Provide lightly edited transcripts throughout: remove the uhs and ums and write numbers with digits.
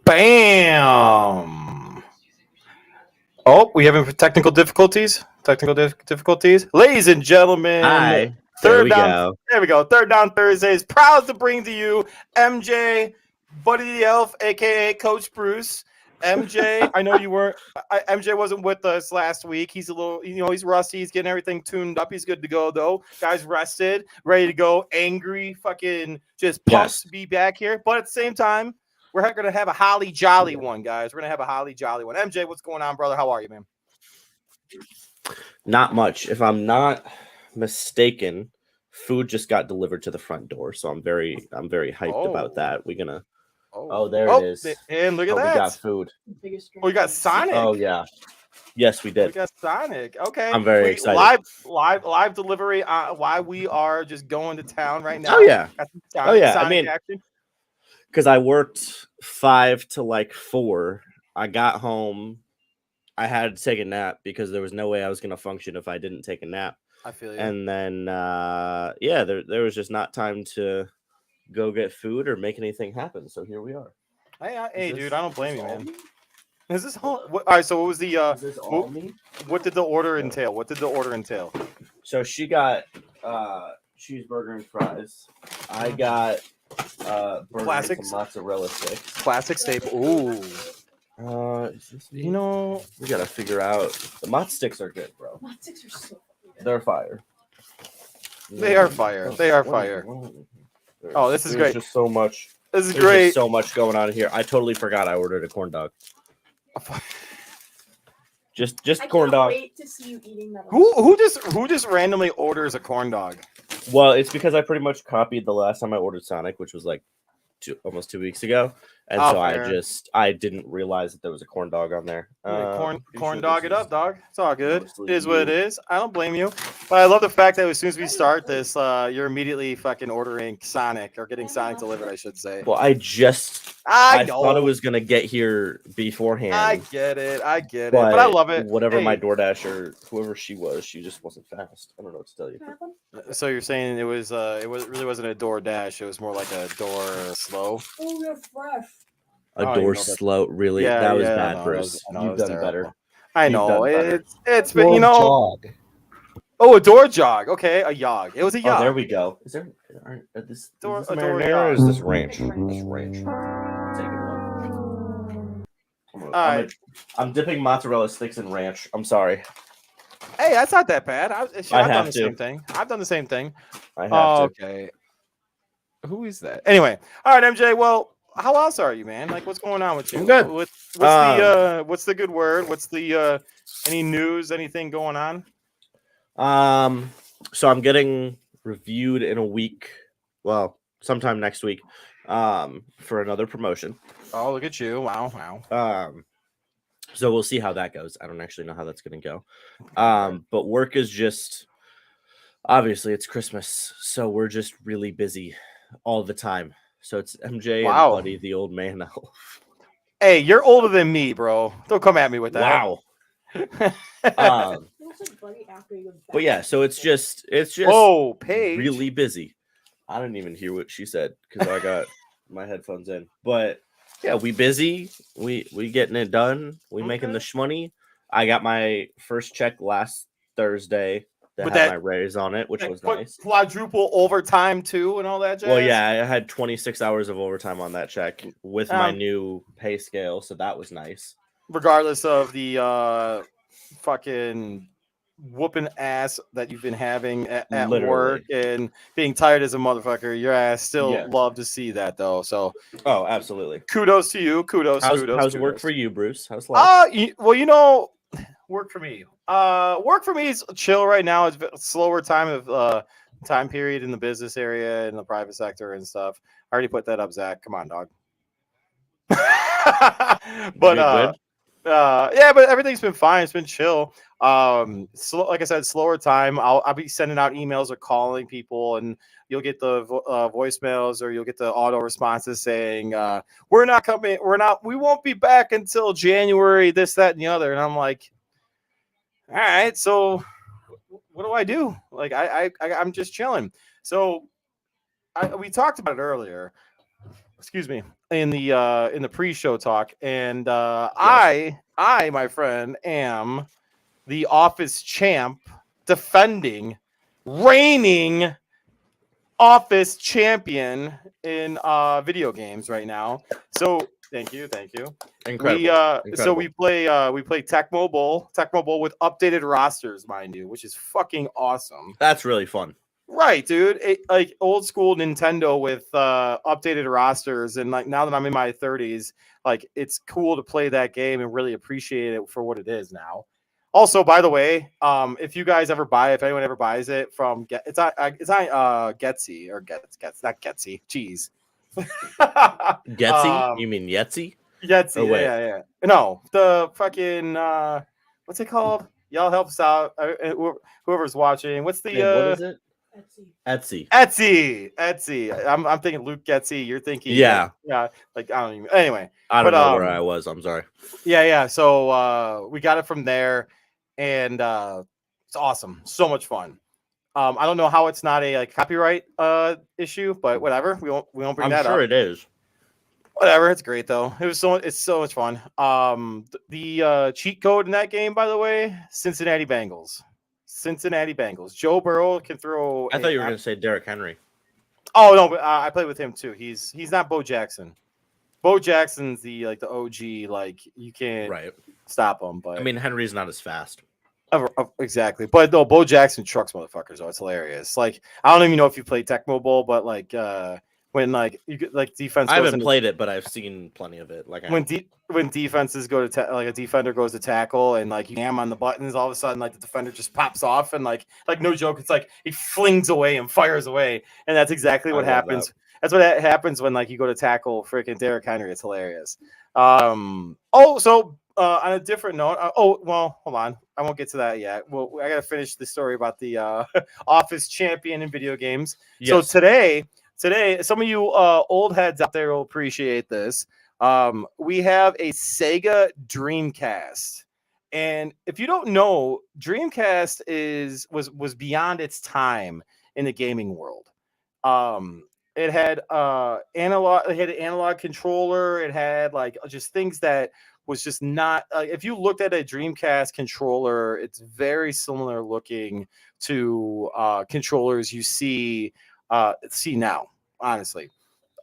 Bam! Oh, we having technical difficulties. Difficulties, ladies and gentlemen. Hi. There Third we down. go. There we go. Third down Thursdays. Proud to bring to you MJ, Buddy the Elf, aka Coach Bruce. MJ, I know you weren't. MJ wasn't with us last week. He's a little, he's rusty. He's getting everything tuned up. He's good to go though. Guys rested, ready to go. Angry, fucking just pumped Yes. to be back here. But at the same time, we're going to have a holly jolly one, guys. We're going to have a holly jolly one. MJ, what's going on, brother? How are you, man? Not much. If I'm not mistaken, food just got delivered to the front door, so I'm very hyped about that. We're gonna. Oh, there it is. And look at that. We got food. Oh, we got Sonic. Oh yeah. Yes, we did. We got Sonic. Okay. I'm very excited. Live delivery. Why we are just going to town right now. Oh yeah. Sonic I mean, action. Because I worked 5 to 4. I got home. I had to take a nap because there was no way I was going to function if I didn't take a nap. I feel you. And then, there was just not time to go get food or make anything happen. So here we are. Hey, dude, I don't blame you, man. Is this all? All right, so what was the? Is this all me? What did the order entail? So she got cheeseburger and fries. I got classic mozzarella sticks. Classic staple. Ooh. We gotta figure out the mozz sticks are good, bro. Mozz sticks are so good. They're fire. They are fire. Oh, this is great. Just so much. This is great. Just so much going on here. I totally forgot I ordered a corn dog. Just corn dog. I can't wait to see you eating that. Who just randomly orders a corn dog? Well, it's because I pretty much copied the last time I ordered Sonic, which was almost 2 weeks ago, and I didn't realize that there was a corn dog on there. Corn dog it up, dog. It's all good. It is what it is. I don't blame you, but I love the fact that as soon as we start this, you're immediately fucking ordering Sonic or getting Sonic delivered, I should say. Well, I thought it was gonna get here beforehand. I get it, but I love it. Whatever my DoorDash or whoever she was, she just wasn't fast. I don't know what to tell you. So you're saying it really wasn't a DoorDash. It was more like a door slow. Oh, they're fresh. A door slow, really? Yeah, that was bad, Bruce. You've done better. I know it's been jog. Oh, a door jog. Okay, a yog. It was a yog. Oh, there we go. Is there this door marinara or is this ranch? This ranch. Take it. All right. I'm dipping mozzarella sticks in ranch. I'm sorry. Hey, that's not that bad. I've done the same thing. I have to. Okay. Who is that? Anyway, all right, MJ. Well, how else are you, man? Like, what's going on with you? I'm good. What's the good word? What's the any news? Anything going on? So I'm getting reviewed in a week. Well, sometime next week. For another promotion. Oh, look at you! Wow. So we'll see how that goes. I don't actually know how that's going to go. But work is just obviously it's Christmas, so we're just really busy all the time. So it's MJ and Buddy, the old man elf. Hey, you're older than me, bro. Don't come at me with that. Wow. But yeah, so it's just Paige. really busy. I didn't even hear what she said because I got my headphones in. But yeah, we busy. We getting it done. We making the shmoney. I got my first check last Thursday that had my raise on it, which was nice. Quadruple overtime too, and all that jazz. Well, yeah, I had 26 hours of overtime on that check with my new pay scale, so that was nice. Regardless of the fucking whooping ass that you've been having at work and being tired as a motherfucker, your ass still love to see that though. So, absolutely. Kudos to you. How's work for you, Bruce? How's life? Work for me. Work for me is chill right now. It's a slower time period in the business area and the private sector and stuff. I already put that up, Zach. Come on, dog. But but everything's been fine. It's been chill. Like I said, slower time. I'll be sending out emails or calling people, and you'll get the voicemails or you'll get the auto responses saying, we're not coming. We won't be back until January, this, that, and the other. And I'm like, all right, so what do I do? Like, I'm just chilling. So we talked about it earlier. excuse me, in the pre-show talk, and I, my friend, am the Office champ, defending, reigning Office champion in video games right now. So thank you. Incredible. So we play Tecmo Bowl with updated rosters, mind you, which is fucking awesome. That's really fun. Right, dude. Like old school Nintendo with updated rosters, and like now that I'm in my 30s, like it's cool to play that game and really appreciate it for what it is now. Also, by the way, if you guys ever buy, if anyone ever buys it from it's on Getsy or Gets not Getsy. Jeez. Getsy? You mean Yetsy? Getsy. Oh, wait. Yeah. No, the fucking what's it called? Y'all help us out. Whoever's watching. What's the What is it? Etsy. Etsy. I'm thinking Luke Getsy. You're thinking Yeah. Like I don't even. Anyway, I don't but, know where I was. I'm sorry. yeah. So we got it from there, and it's awesome. So much fun. I don't know how it's not a copyright issue, but whatever. We won't bring I'm that sure up. it is. Whatever, it's great though. It's so much fun. The cheat code in that game, by the way, Cincinnati Bengals. Joe Burrow can throw. I thought you were going to say Derrick Henry. Oh no, but I played with him too. He's not Bo Jackson. Bo Jackson's the OG. Like you can't stop him. But I mean, Henry's not as fast. Exactly, but no, Bo Jackson trucks motherfuckers. Oh, it's hilarious. Like I don't even know if you play Tecmo Bowl, but like when you get defense. I haven't played it, but I've seen plenty of it. Like when defenses go to a defender goes to tackle and like you jam on the buttons, all of a sudden like the defender just pops off and like no joke, it's like he flings away and fires away, and that's exactly what happens. That's what happens when like you go to tackle freaking Derrick Henry. It's hilarious. On a different note, hold on. I won't get to that yet. Well, I got to finish the story about the Office champion in video games. Yes. So today, some of you old heads out there will appreciate this. We have a Sega Dreamcast. And if you don't know, Dreamcast was beyond its time in the gaming world. It had an analog controller. It had like just things that was just not if you looked at a Dreamcast controller, it's very similar looking to controllers you see now, honestly.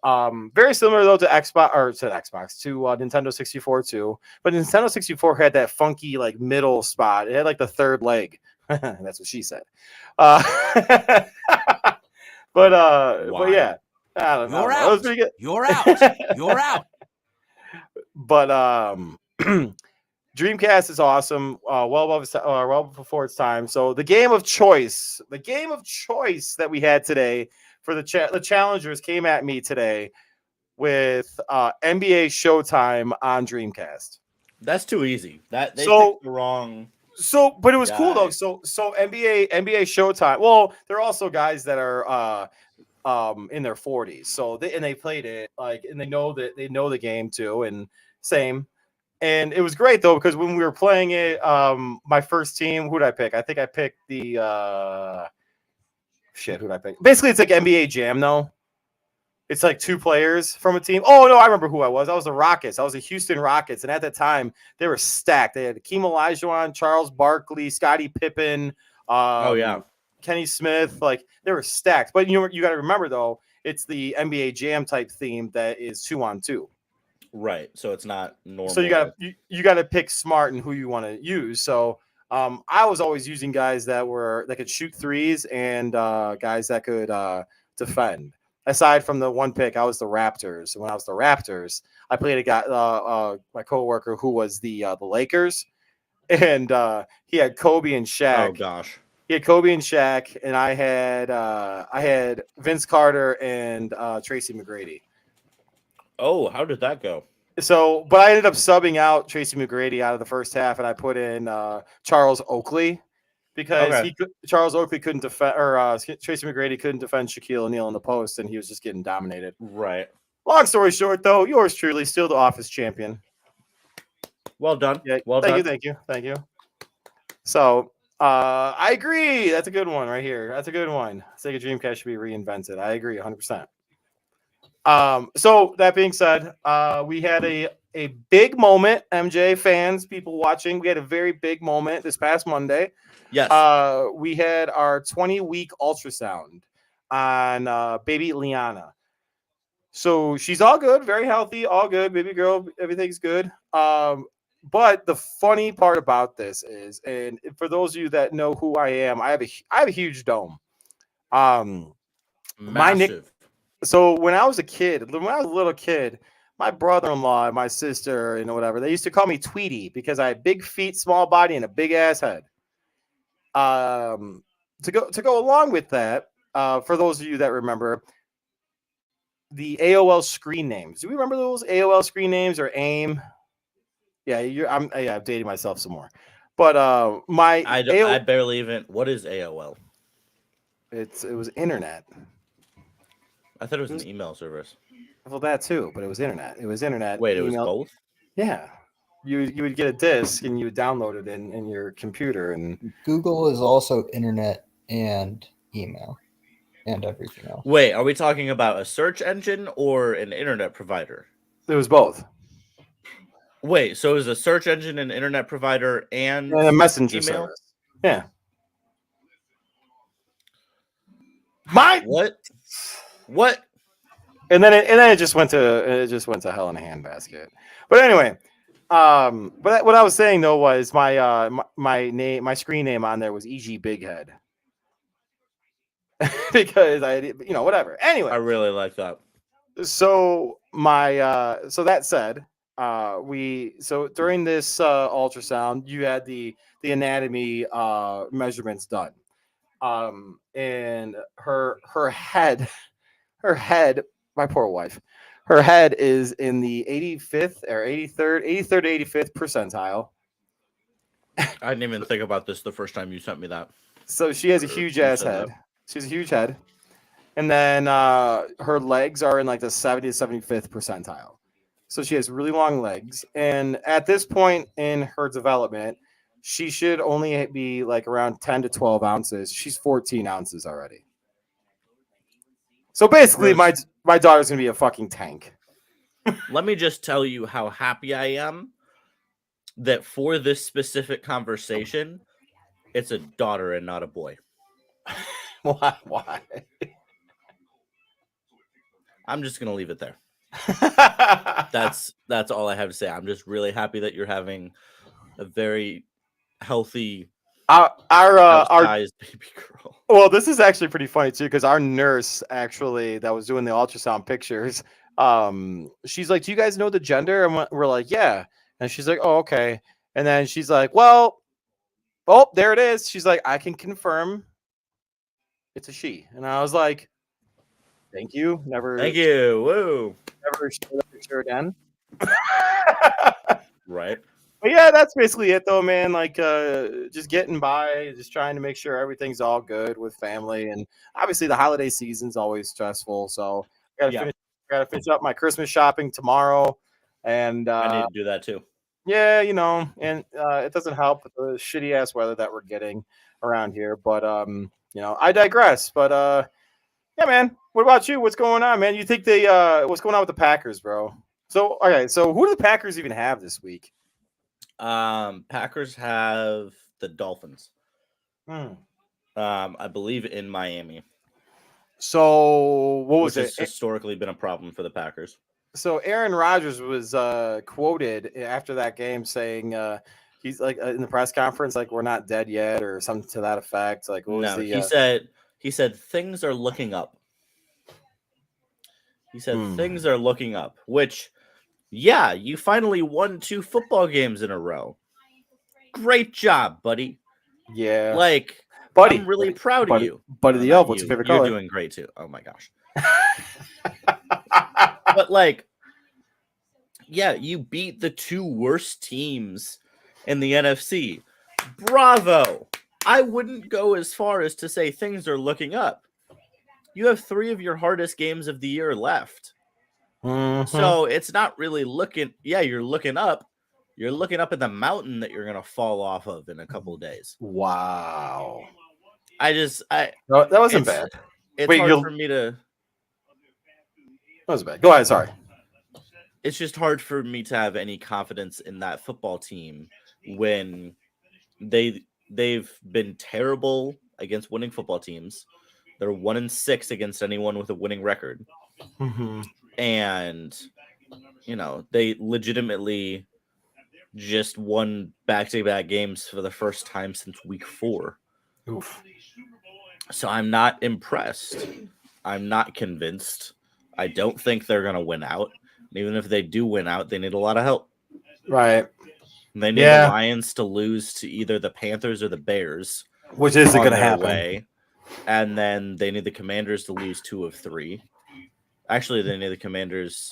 Very similar though to Nintendo 64 too. But Nintendo 64 had that funky like middle spot. It had like the third leg. That's what she said. But yeah. I don't know. You're That was out. pretty good. You're out. You're out. But Dreamcast is awesome. Well before its time. So the game of choice that we had today for the challengers came at me today with NBA Showtime on Dreamcast. That's too easy. They picked the wrong. So, but it was guy. cool though. So NBA Showtime. Well, there are also guys that are in their 40s. So they played it and they know the game too, and same. And it was great though, because when we were playing it, my first team, who did I pick? I think I picked the who did I pick? Basically, it's like NBA Jam though. It's like two players from a team. Oh no, I remember who I was. I was the Rockets. I was the Houston Rockets, and at that time they were stacked. They had Hakeem Olajuwon, Charles Barkley, Scottie Pippen. Kenny Smith. Like they were stacked. But you got to remember though, it's the NBA Jam type theme that is 2-on-2. Right. So it's not normal. So you got to pick smart and who you want to use. So I was always using guys that could shoot threes and guys that could defend. Aside from the one pick, I was the Raptors. When I was the Raptors, I played a guy, my coworker, who was the Lakers, and he had Kobe and Shaq. Oh gosh. He had Kobe and Shaq, and I had Vince Carter and Tracy McGrady. Oh, how did that go? So, but I ended up subbing out Tracy McGrady out of the first half, and I put in Charles Oakley because Charles Oakley couldn't defend, or Tracy McGrady couldn't defend Shaquille O'Neal in the post, and he was just getting dominated. Right. Long story short, though, yours truly, still the Office champion. Well done. Yeah, well done. Thank you. So, I agree. That's a good one right here. That's a good one. Sega Dreamcast should be reinvented. I agree 100%. So that being said, we had a big moment, MJ fans, people watching. We had a very big moment this past Monday. Yes. We had our 20-week ultrasound on baby Liana. So she's all good, very healthy, all good, baby girl, everything's good. But the funny part about this is, and for those of you that know who I am, I have a huge dome. My nick. Massive. So when I was a little kid, my brother-in-law and my sister and whatever, they used to call me Tweety because I had big feet, small body, and a big ass head. To go along with that, for those of you that remember the AOL screen names. Do we remember those AOL screen names or AIM? Yeah, I'm dating myself some more. But I barely even. What is AOL? it was internet. I thought it was an email service. Well, that too, but it was internet. It was internet. Wait, it was both? Yeah. You would get a disc and you would download it in your computer. And Google is also internet and email and everything else. Wait, are we talking about a search engine or an internet provider? it was both. Wait, so it was a search engine, an internet provider, and And a messenger email? service. Yeah. My What? and then it just went to hell in a handbasket. But anyway, but what I was saying though was my name, my screen name on there was EG Big Head. Because whatever. Anyway, I really like that. so so that said, during this ultrasound, you had the anatomy measurements done. And her head, my poor wife, her head is in the 85th or 83rd to 85th percentile. I didn't even think about this the first time you sent me that. So she has a huge You ass said head. that. She has a huge head. And then her legs are in like the 70 to 75th percentile. So she has really long legs. And at this point in her development, she should only be like around 10 to 12 ounces. She's 14 ounces already. So basically, Gross. my daughter's going to be a fucking tank. Let me just tell you how happy I am that for this specific conversation, it's a daughter and not a boy. Why? Why? I'm just gonna leave it there. That's all I have to say. I'm just really happy that you're having a very healthy, our outsized baby girl. Well, this is actually pretty funny too, because our nurse actually that was doing the ultrasound pictures, she's like, "Do you guys know the gender?" And we're like, "Yeah." And she's like, "Oh, okay." And then she's like, "Well, oh, there it is." She's like, "I can confirm it's a she." And I was like, "Thank you." Thank you. Woo. Never show that picture again. Right. But yeah, that's basically it though, man. Like just getting by, just trying to make sure everything's all good with family. And obviously the holiday season's always stressful. So I gotta finish up my Christmas shopping tomorrow. And I need to do that too. yeah, and it doesn't help with the shitty ass weather that we're getting around here. But I digress. But yeah, man. What about you? What's going on, man? You think what's going on with the Packers, bro? So okay, so who do the Packers even have this week? Packers have the Dolphins. Hmm. I believe in Miami. So what was which it? has historically been a problem for the Packers. So Aaron Rodgers was quoted after that game saying he's like in the press conference, like we're not dead yet, or something to that effect. Like what was he said things are looking up. He said things are looking up, which, yeah, you finally won 2 football games in a row. Great job, buddy. Yeah, Like, buddy, I'm really proud of you. Buddy the Elf, what's your favorite color? You're doing great too. Oh my gosh. But like, yeah, you beat the 2 worst teams in the NFC. Bravo. I wouldn't go as far as to say things are looking up. You have 3 of your hardest games of the year left. Mhm. So it's not really looking. Yeah, you're looking up. You're looking up at the mountain that you're going to fall off of in a couple of days. Wow. No, that wasn't bad. It's Wait, hard for me to. was bad. Go ahead. Sorry. It's just hard for me to have any confidence in that football team when they've been terrible against winning football teams. They're 1-6 against anyone with a winning record. Mm-hmm. And they legitimately just won back-to-back games for the first time since week 4. Oof. So I'm not impressed. I'm not convinced. I don't think they're going to win out. Even if they do win out, they need a lot of help. Right. They need the Lions to lose to either the Panthers or the Bears, which isn't on going to their happen. way. And then they need the Commanders to lose 2 of 3. Actually, they need the Commanders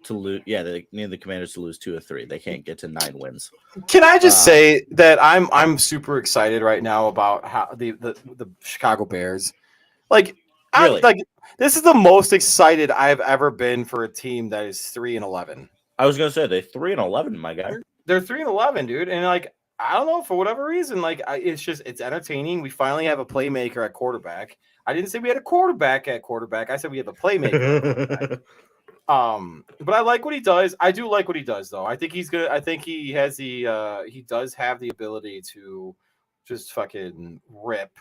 to lose. Yeah, they need the Commanders to lose 2 of 3. They can't get to 9 wins. Can I just say that I'm super excited right now about how the Chicago Bears, like, Really? This is the most excited I've ever been for a team that is 3-11. I was gonna say they're 3-11, my guy. They're 3-11, dude, and like I don't know, for whatever reason, like it's entertaining. We finally have a playmaker at quarterback. I didn't say we had a quarterback at quarterback. I said we have a playmaker at quarterback. But I like what he does. I do like what he does, though. I think he's good. I think he has he does have the ability to just fucking rip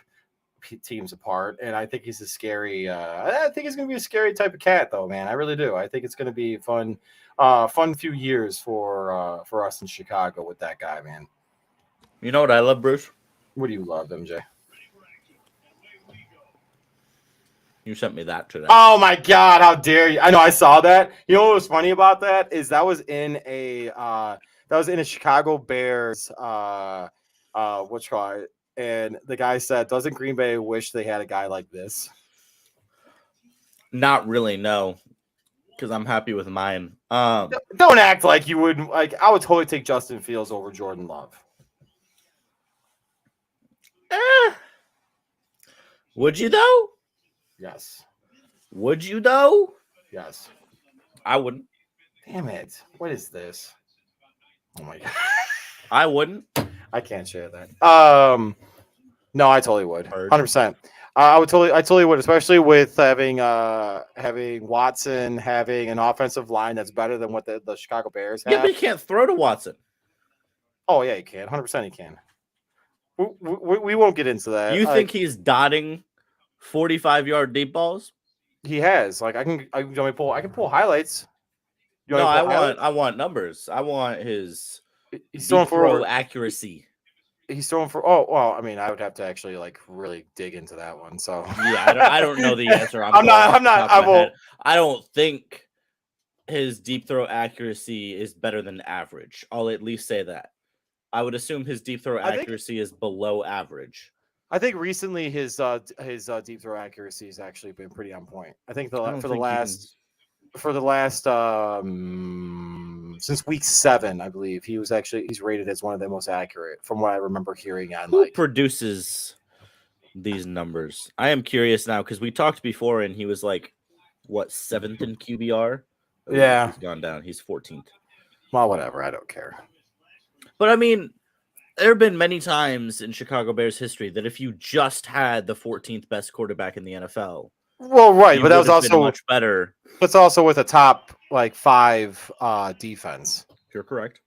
teams apart, and I think he's a scary. I think he's gonna be a scary type of cat, though, man. I really do. I think it's gonna be fun few years for us in Chicago with that guy, man. You know what I love, Bruce? What do you love, MJ? You sent me that today. Oh my God! How dare you? I know I saw that. You know what was funny about that is that was in a Chicago Bears what's called, and the guy said, "Doesn't Green Bay wish they had a guy like this?" Not really, no, because I'm happy with mine. Don't act like you wouldn't. Like I would totally take Justin Fields over Jordan Love. Would you though? Yes. Would you though? Yes. I wouldn't. Damn it! What is this? Oh my God! I wouldn't. I can't share that. No, I totally would. Heard. 100%. I totally would, especially with having Watson, having an offensive line that's better than what the Chicago Bears have. Yeah, but you can't throw to Watson. Oh yeah, you can. 100% he can. We won't get into that. You think he's dotting 45-yard deep balls? he has? Like I can pull highlights. You No, want me to pull highlights? I want numbers. I want his He's deep throwing throw for accuracy. He's throwing for. Oh well, I mean, I would have to actually like really dig into that one. So Yeah, I don't know the answer. I'm not. I won't. I don't think his deep throw accuracy is better than average. I'll at least say that. I would assume his deep throw accuracy is below average. I think recently his deep throw accuracy has actually been pretty on point. I think I for the last since week 7, I believe he's rated as one of the most accurate from what I remember hearing on Who produces these numbers? I am curious now because we talked before and he was like, what, 7th in QBR? Yeah, He's gone down. He's 14th. Well, whatever. I don't care. But I mean, there have been many times in Chicago Bears history that if you just had the 14th best quarterback in the NFL, Well, right, you but that was would have been also much better. That's also with a top like 5 defense. You're correct.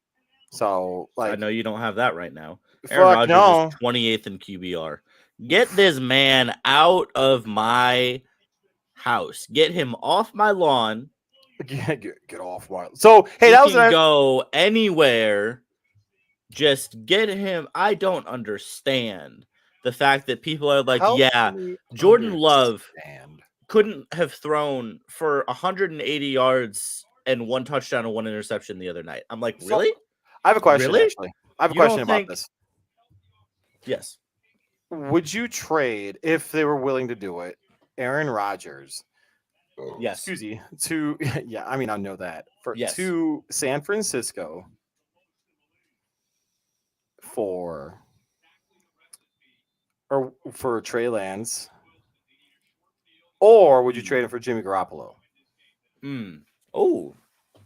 So like I know you don't have that right now. fuck Aaron Rodgers no. is 28th in QBR. Get this man out of my house. Get him off my lawn. Get off my. So hey, He that was can go anywhere. Just get him. I don't understand the fact that people are like, yeah, Jordan Love couldn't have thrown for 180 yards and 1 touchdown and 1 interception the other night. I'm like, really? I have a question. Really? Actually, I have a You don't question about think- this. Yes. Would you trade if they were willing to do it, Aaron Rodgers? Yes. Excuse me. To yeah, I mean I know that Yes. to San Francisco for Trey Lance, or would you trade him for Jimmy Garoppolo? Oh,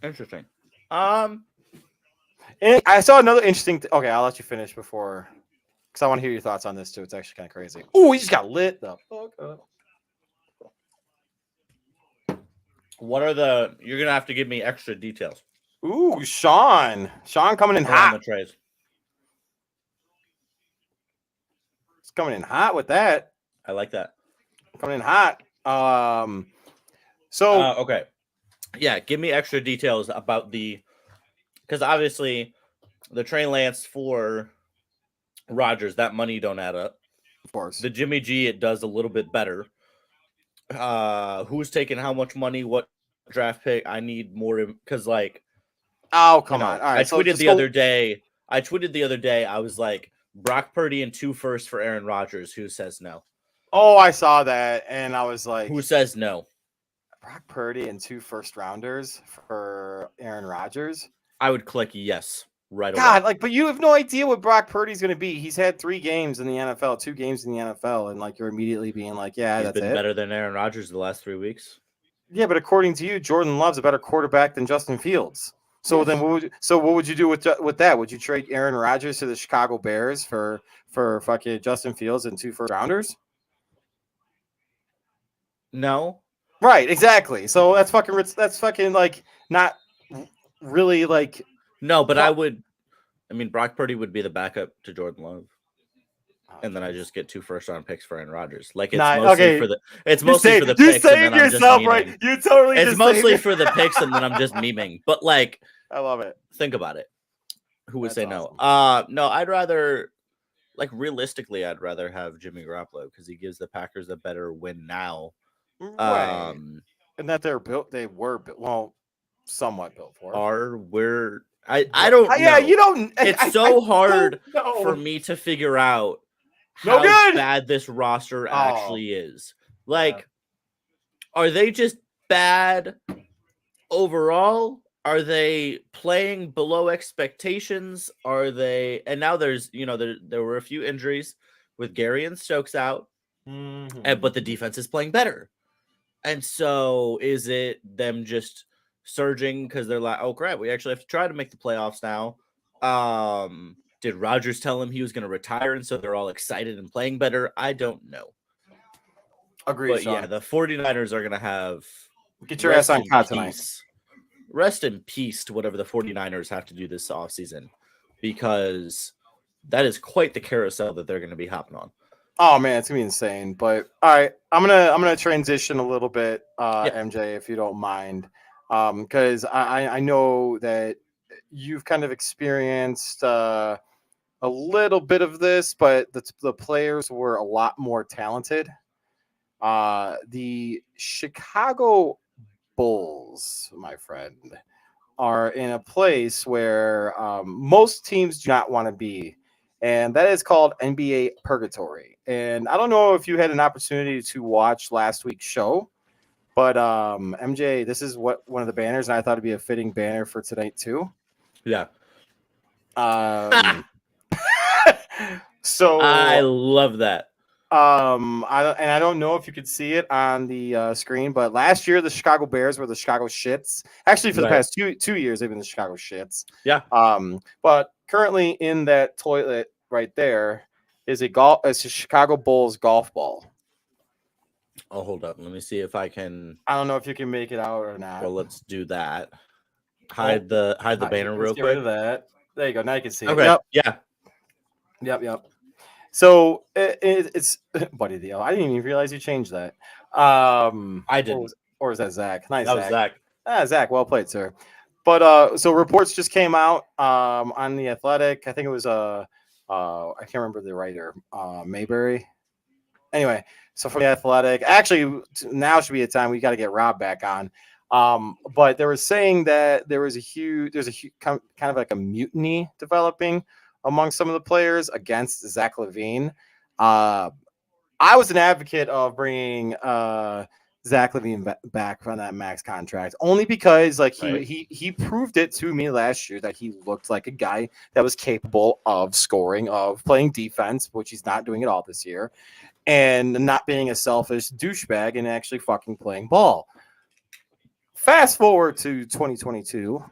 interesting. And I saw another interesting. Okay, I'll let you finish before, because I want to hear your thoughts on this too. It's actually kind of crazy. Oh, he just got lit the fuck up. You're gonna have to give me extra details Ooh, Sean coming in around hot. the trades. It's coming in hot with that. I like that. Coming in hot. So Okay. Yeah, give me extra details about because obviously the Trey Lance for Rodgers, that money don't add up. of course. The Jimmy G, it does a little bit better. Who's taking how much money? What draft pick? I need more because, like, Oh, come on. All right. I so tweeted just the go- other day. I was like, Brock Purdy and 2 firsts for Aaron Rodgers. Who says no? Oh, I saw that, and I was like, Who says no? Brock Purdy and 2 first-rounders for Aaron Rodgers. I would click yes right away. God, like, but you have no idea what Brock Purdy's going to be. He's had 3 games in the NFL, 2 games in the NFL, and like you're immediately being like, yeah, He's that's been it. better than Aaron Rodgers the last 3 weeks. Yeah, but according to you, Jordan Love's a better quarterback than Justin Fields. So Yes. then, what would you do with that? Would you trade Aaron Rodgers to the Chicago Bears for fucking Justin Fields and 2 first-rounders? No, Right, exactly. So that's fucking like not really like. no, but Fuck. I would. I mean, Brock Purdy would be the backup to Jordan Love, and then I just get 2 first-round picks for Aaron Rodgers. Like, it's mostly for the. It's mostly for the you picks. And saved then I'm just yourself, memeing. right? You totally. It's just mostly saved- for the picks, and then I'm just memeing. But like, I love it. think about it. Who would That's say no? awesome. No, I'd rather, like, realistically, I'd rather have Jimmy Garoppolo because he gives the Packers a better win now. Right. And that they were built, well, somewhat built for. I don't know. Yeah, you don't. It's so hard for me to figure out No how good. bad this roster Oh. actually is. Like, are they just bad overall? Are they playing below expectations? Are they? And now there's, there were a few injuries with Gary and Stokes out, but the defense is playing better. And so is it them just surging because they're like, oh crap, we actually have to try to make the playoffs now? Did Rodgers tell him he was going to retire, and so they're all excited and playing better? I don't know. Agreed. But yeah, the 49ers are going to have Get your ass on cot tonight. peace. Rest in peace to whatever the 49ers have to do this offseason, because that is quite the carousel that they're going to be hopping on. Oh man, it's gonna be insane. But all right, I'm gonna transition a little bit, MJ, if you don't mind, because I know that you've kind of experienced a little bit of this, but the players were a lot more talented. The Chicago Bulls, my friend, are in a place where most teams do not want to be. And that is called NBA Purgatory. And I don't know if you had an opportunity to watch last week's show, but MJ, this is one of the banners, and I thought it'd be a fitting banner for tonight too. Yeah. So I love that. I don't know if you could see it on the screen, but last year the Chicago Bears were the Chicago Shits. Actually, for the past two years, they've been the Chicago Shits. Yeah. But currently in that toilet right there is a Chicago Bulls golf ball. Oh, hold up. Let me see if I can. I don't know if you can make it out or not. Well, let's do that. Hide the banner real Let's get rid quick. of that. There you go. Now you can see Okay. it. Yeah. Yep. So it's Buddy the I didn't even realize you changed that. I didn't. Or is that Zach? Nice. That was Zach. Zach, well played, sir. But so reports just came out on the Athletic. I think it was I can't remember the writer, Mayberry. Anyway, so from the Athletic, actually now should be a time we got to get Rob back on. But they were saying that there's a huge kind of like a mutiny developing among some of the players against Zach LaVine. I was an advocate of bringing Zach LaVine back from that max contract, only because like he proved it to me last year that he looked like a guy that was capable of scoring, of playing defense, which he's not doing at all this year, and not being a selfish douchebag and actually fucking playing ball. Fast forward to 2022,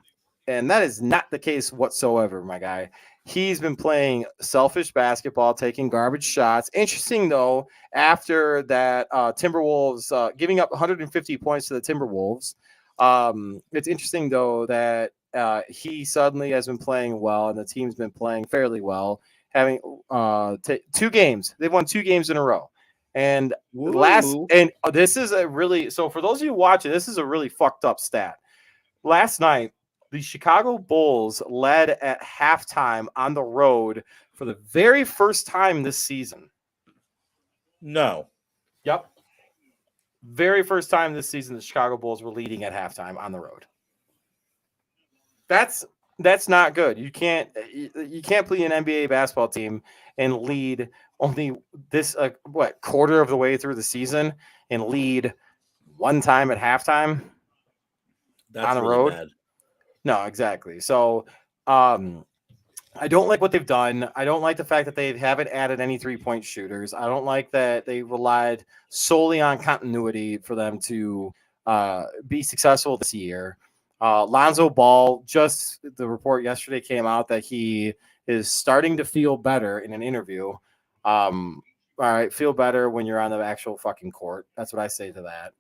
and that is not the case whatsoever, my guy. He's been playing selfish basketball, taking garbage shots. Interesting, though, after that Timberwolves giving up 150 points to the Timberwolves, It's interesting though that he suddenly has been playing well, and the team's been playing fairly well. Having 2 games, they've won 2 games in a row, and Woo. this is a really so for those of you watching, this is a really fucked up stat. Last night, the Chicago Bulls led at halftime on the road for the very first time this season. No. Yep. Very first time this season, the Chicago Bulls were leading at halftime on the road. That's not good. You can't play an NBA basketball team and lead only this quarter of the way through the season and lead one time at halftime. That's on the really road. bad. No, exactly. So, I don't like what they've done. I don't like the fact that they haven't added any 3-point shooters. I don't like that they relied solely on continuity for them to be successful this year. Lonzo Ball, just the report yesterday came out that he is starting to feel better in an interview. All right, feel better when you're on the actual fucking court. That's what I say to that.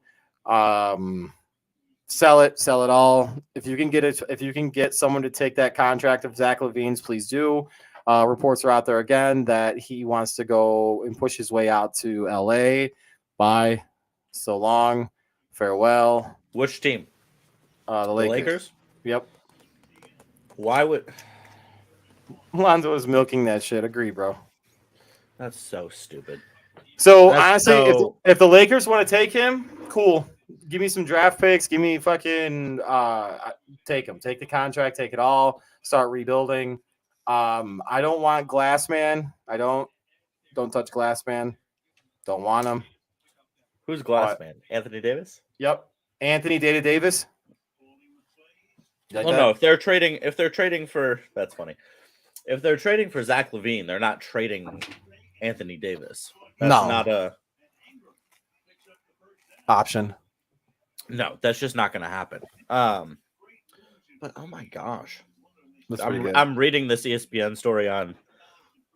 Sell it all. If you can get it, if you can get someone to take that contract of Zach LaVine's, please do. Reports are out there again that he wants to go and push his way out to LA. Bye. So long. Farewell. Which team? The The Lakers. Lakers? Yep. Why would Lonzo is milking that shit. Agree, bro. That's so stupid. So That's honestly, so- if the Lakers want to take him, cool. Give me some draft picks. Give me fucking take him. Take the contract. Take it all. Start rebuilding. I don't want Glassman. I don't touch Glassman. Don't want him. Who's Glassman? Anthony Davis? Yep. Anthony Davis. You like Well, that? no. If they're trading for, that's funny. If they're trading for Zach LaVine, they're not trading Anthony Davis. That's No. not a Option. no. That's just not going to happen. But oh my gosh, That's pretty good. I'm reading this ESPN story on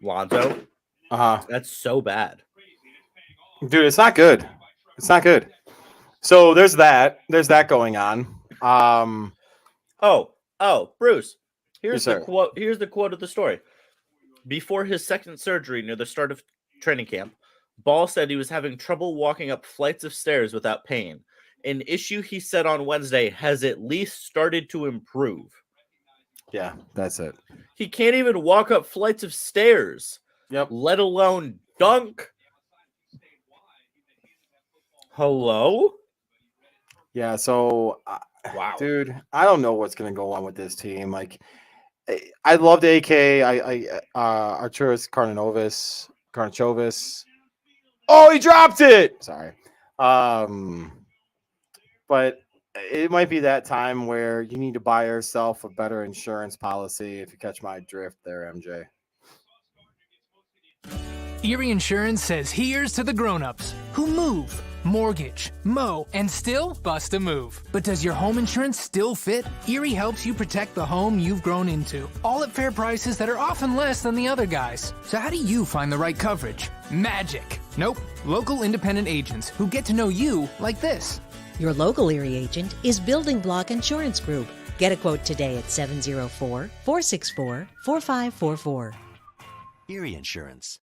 Lonzo. That's so bad. Dude, it's not good. It's not good. So there's that. There's that going on. Oh, Bruce. Yes, Here's the sir. quote. Here's the quote of the story. Before his second surgery near the start of training camp, Ball said he was having trouble walking up flights of stairs without pain. An issue he said on Wednesday has at least started to improve. Yeah, that's it. He can't even walk up flights of stairs, Yep. let alone dunk. Hello? Yeah, so Wow. dude, I don't know what's gonna go on with this team. Like, I loved AK. Arturas Karnachovis. Oh, he dropped it. Sorry. But it might be that time where you need to buy yourself a better insurance policy. If you catch my drift, there, MJ. Erie Insurance says here's to the grown-ups who move, mortgage, mow, and still bust a move. But does your home insurance still fit? Erie helps you protect the home you've grown into, all at fair prices that are often less than the other guys. So how do you find the right coverage? Magic. Nope. Local independent agents who get to know you like this. Your local Erie agent is Building Block Insurance Group. Get a quote today at 704-464-4544. Erie Insurance.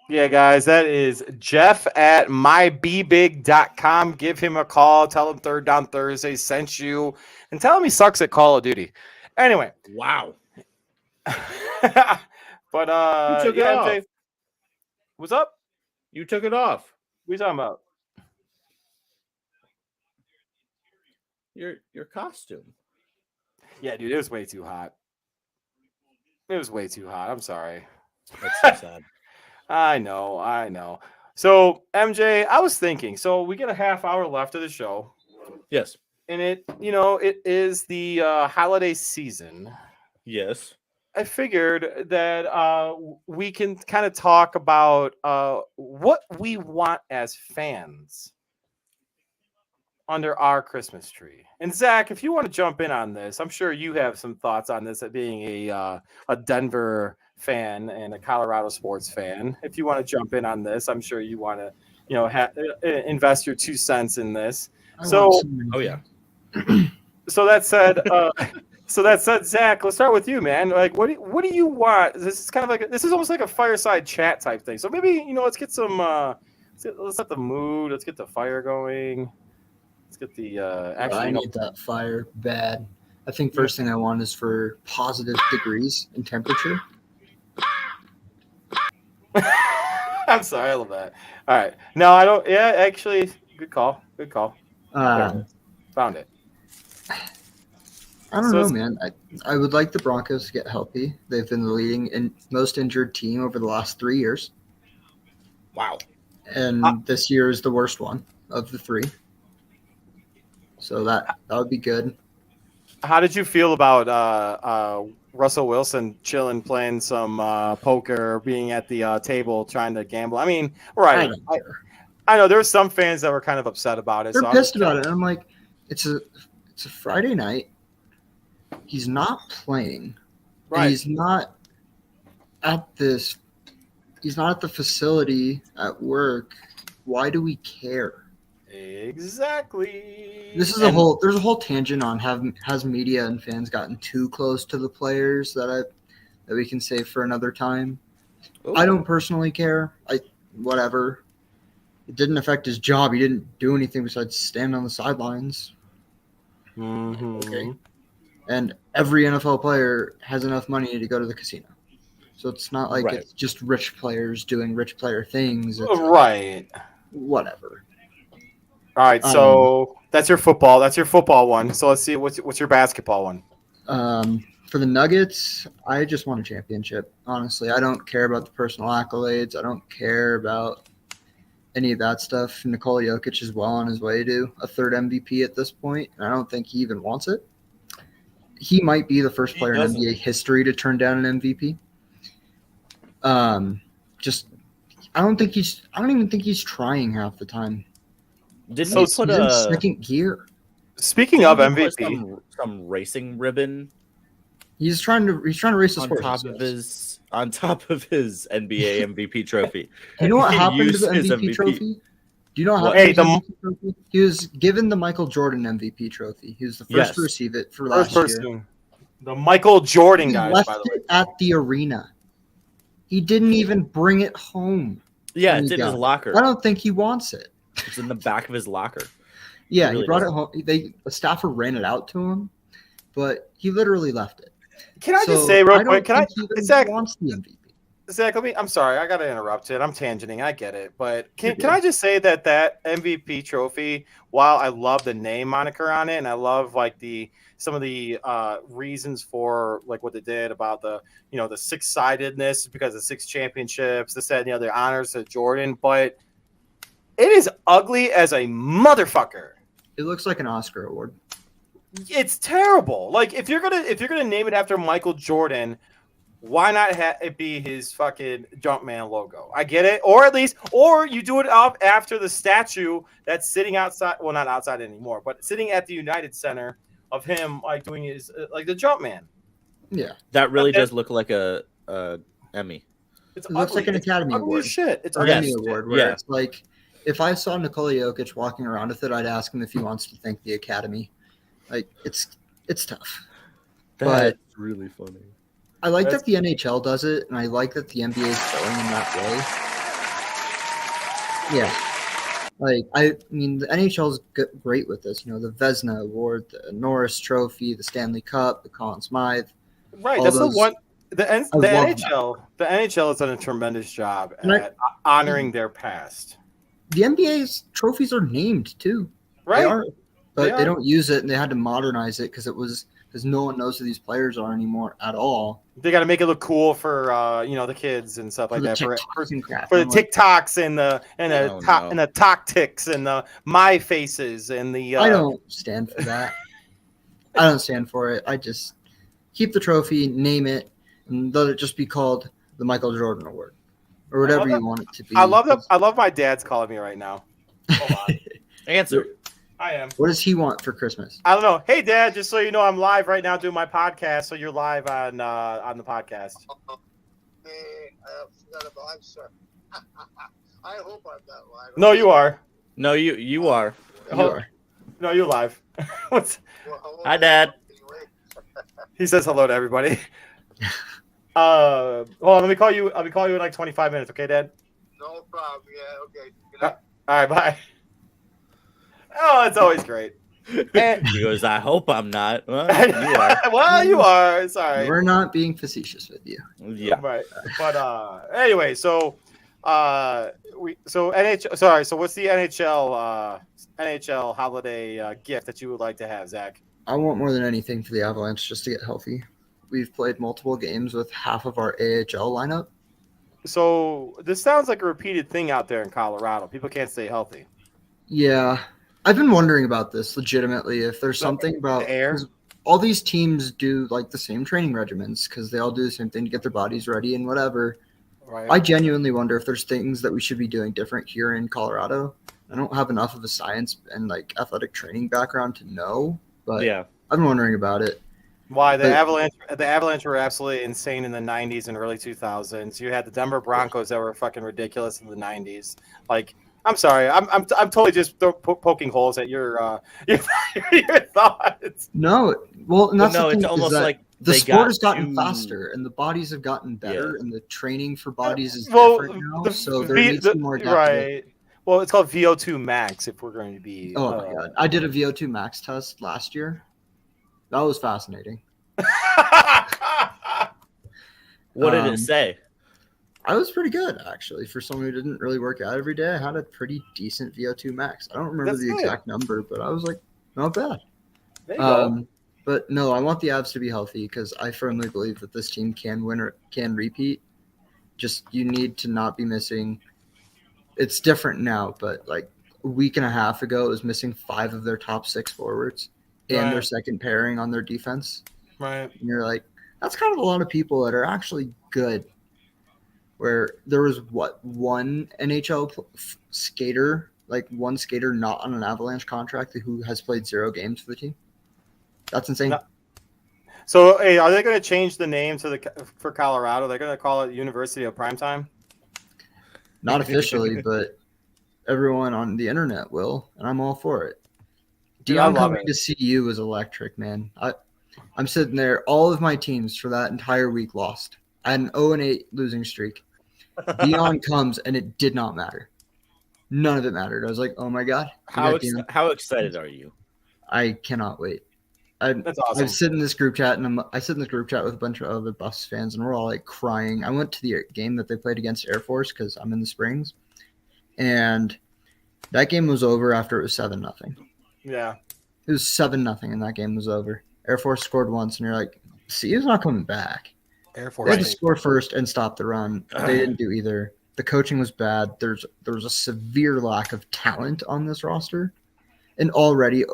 Yeah, guys, that is Jeff at mybbig.com. Give him a call. Tell him Third Down Thursday sent you, and tell him he sucks at Call of Duty. Anyway. Wow. But You took it yeah, off. MJ, what's up? You took it off. What are you talking about? Your costume. Yeah, dude, it was way too hot. It was way too hot. I'm sorry. That's so sad. I know. So, MJ, I was thinking, so we get a half hour left of the show, Yes. and it is the holiday season. Yes. I figured that we can kind of talk about what we want as fans under our Christmas tree. And Zach, if you want to jump in on this, I'm sure you have some thoughts on this. At being a Denver fan and a Colorado sports fan, if you want to jump in on this, I'm sure you want to invest your 2 cents in this. I So- want some- Oh yeah. So that said, Zach, let's start with you, man. Like, what do you want? This is kind of like this is almost like a fireside chat type thing. So maybe let's get some. Let's set the mood. Let's get the fire going. Let's get the I need that fire bad. I think first thing I want is for positive degrees in temperature. I'm sorry, I love that. All right, no, I don't. Yeah, actually, good call. Good call. Found it. I don't So know, it's- man. I would like the Broncos to get healthy. They've been the leading and most injured team over the last 3 years, Wow. and this year is the worst one of the 3. So that would be good. How did you feel about Russell Wilson chilling, playing some poker, being at the table, trying to gamble? I mean, I right? don't care. I know there were some fans that were kind of upset about it. They're so pissed about it. And I'm like, it's a Friday night. He's not playing. And Right. he's not at this. He's not at the facility at work. Why do we care? Exactly. There's a whole tangent on has media and fans gotten too close to the players that we can save for another time. Ooh. I don't personally care. Whatever. It didn't affect his job. He didn't do anything besides stand on the sidelines. Mhm. Okay. And every NFL player has enough money to go to the casino. So it's not like Right. it's just rich players doing rich player things. It's Right. whatever. All right. So that's your football. That's your football one. So let's see what's your basketball one. For the Nuggets, I just want a championship. Honestly, I don't care about the personal accolades. I don't care about any of that stuff. Nikola Jokic is well on his way to a 3rd MVP at this point, and I don't think he even wants it. He might be the first He player in doesn't. NBA history to turn down an MVP. I don't even think he's trying half the time. Didn't So he He's put in a second gear. Speaking of didn't he put MVP, some racing ribbon He's trying to race his on horses. top of his NBA MVP trophy? You know what He happened to used the his MVP MVP. trophy? Do you know how What? Hey, happened to the MVP trophy? He was given the Michael Jordan MVP trophy. He was the first Yes. to receive it for first last year. person, the Michael Jordan He guys, left by the way. it at the arena. He didn't even bring it home. Yeah, when it's he in his got it. locker. I don't think he wants it. It's in the back of his locker. Yeah, He really he brought doesn't. it home. A staffer ran it out to him, but he literally left it. Can I just So, say real don't quick? Can I, think he even Zach? wants the MVP. Zach, I'm sorry, I gotta interrupt it. I'm tangenting, I get it, but You're can I just say that MVP trophy? While I love the name moniker on it, and I love like some of the reasons for like what they did about the the 6-sidedness because of 6 championships, this, that, and the other honors to Jordan, but it is ugly as a motherfucker. It looks like an Oscar award. It's terrible. Like if you're gonna name it after Michael Jordan, why not have it be his fucking Jumpman logo? I get it, or you do it up after the statue that's sitting outside. Well, not outside anymore, but sitting at the United Center of him like doing his like the Jumpman. Yeah, That really Okay. does look like a Emmy. It's it looks like an It's Academy ugly Award. as shit. It's Or ugly Emmy as shit. Award, where Yeah. it's like, if I saw Nikola Jokic walking around with it, I'd ask him if he wants to thank the Academy. Like, it's tough. That's really funny. I like That's- that the NHL does it, and I like that the NBA is going in that way. Yeah. Like, I mean, the NHL is great with this. The Vezina Award, the Norris Trophy, the Stanley Cup, the Conn Smythe. Right. All That's those- the one. The love that. NHL has done a tremendous job And I- at honoring their past. The NBA's trophies are named, too. Right. They are. But are. they don't use it, and they had to modernize it because no one knows who these players are anymore at all. They got to make it look cool for the kids and stuff like the that. For TikToks and crap. the I'm like, TikToks and Oh, the talk ticks and the my faces and the I don't stand for that. I don't stand for it. I just keep the trophy, name it, and let it just be called the Michael Jordan Award or whatever love that. you want it to be. I love that. I love my dad's calling me right now. Hold on. Answer. I am. What does he want for Christmas? I don't know. Hey, Dad, just so you know, I'm live right now doing my podcast. So you're live on the podcast. I forgot about. I'm sorry. I hope I'm not live. No, you are. No, you are. You are. No, you're live. What's Well, hello, Hi, Dad. anyway. he says hello to everybody. Well, let me call you. I'll be calling you in like 25 minutes. Okay, Dad. No problem. Yeah. Okay. Good night. All right, bye. Oh, it's always great. And- He goes, I hope I'm not. Well, you are. Well, you are. It's all right. We're not being facetious with you. Yeah. Right. But anyway, so NHL. Sorry. So what's the NHL holiday gift that you would like to have, Zach? I want more than anything for the Avalanche just to get healthy. We've played multiple games with half of our AHL lineup. So this sounds like a repeated thing out there in Colorado. People can't stay healthy. Yeah. I've been wondering about this legitimately. If there's something about The air? 'cause all these teams do like the same training regimens because they all do the same thing to get their bodies ready and whatever. Right. I genuinely wonder if there's things that we should be doing different here in Colorado. I don't have enough of a science and like athletic training background to know, but Yeah. I've been wondering about it. Why the But- Avalanche were absolutely insane in the 90s and early 2000s. You had the Denver Broncos that were fucking ridiculous in the 90s. Like, I'm sorry, I'm totally just poking holes at your thoughts. No, well, and But that's no, the thing it's is almost that like the they sport got has gotten too- faster and the bodies have gotten better Yeah. and the training for bodies is Well, different now. the So there V- needs the- to be more depth. right. Well, it's called VO2 max if we're going to be. Oh my god, I did a VO2 max test last year. That was fascinating. What did Um, it say? I was pretty good actually for someone who didn't really work out every day. I had a pretty decent VO2 max. I don't remember That's the good. exact number, but I was like, not bad. There you go. But no, I want the Avs to be healthy because I firmly believe that this team can win or can repeat. Just you need to not be missing. It's different now, but like a week and a half ago, it was missing 5 of their top 6 forwards and their Right. second pairing on their defense. Right. And you're like, that's kind of a lot of people that are actually good. Where there was one NHL skater, like one skater not on an Avalanche contract who has played 0 games for the team. That's insane. No. So, hey, are they going to change the name for Colorado? They're going to call it University of Primetime. Not officially, but everyone on the internet will, and I'm all for it. Dude, I Dion love coming it. to see you was electric, man. I'm sitting there. All of my teams for that entire week lost. I had an 0-8 losing streak. Dion comes, and it did not matter. None of it mattered. I was like, oh my god. we got Dion. How excited are you? I cannot wait. That's I awesome. sit in this group chat, and I sit in this group chat with a bunch of other Buffs fans, and we're all like crying. I went to the game that they played against Air Force because I'm in the Springs, and that game was over after it was 7-0. Yeah. It was 7-0, and that game was over. Air Force scored once, and you're like, see, he's not coming back. Air They had to Force. score first and stop the run. They didn't do either. The coaching was bad. There was a severe lack of talent on this roster, and already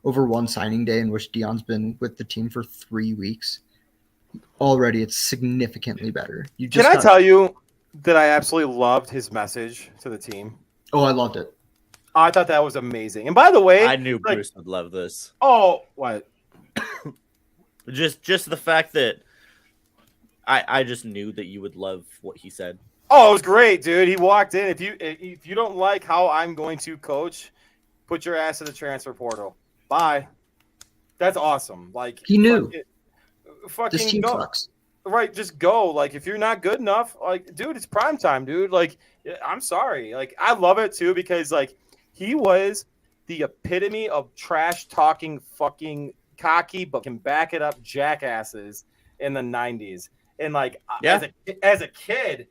over one signing day in which Dion's been with the team for 3 weeks, already it's significantly better. You just Can I tell you that I absolutely loved his message to the team? Oh, I loved it. I thought that was amazing. And by the way, I knew like- Bruce would love this. oh, what? Just the fact that I just knew that you would love what he said. Oh, it was great, dude. He walked in. If you don't like how I'm going to coach, put your ass in the transfer portal. Bye. That's awesome. Like He knew. Fucking This team go. sucks. Right, just go. Like if you're not good enough, like dude, it's prime time, dude. Like I'm sorry. Like I love it too because like he was the epitome of trash talking fucking cocky but can back it up jackasses in the 90s. And like Yeah. as a kid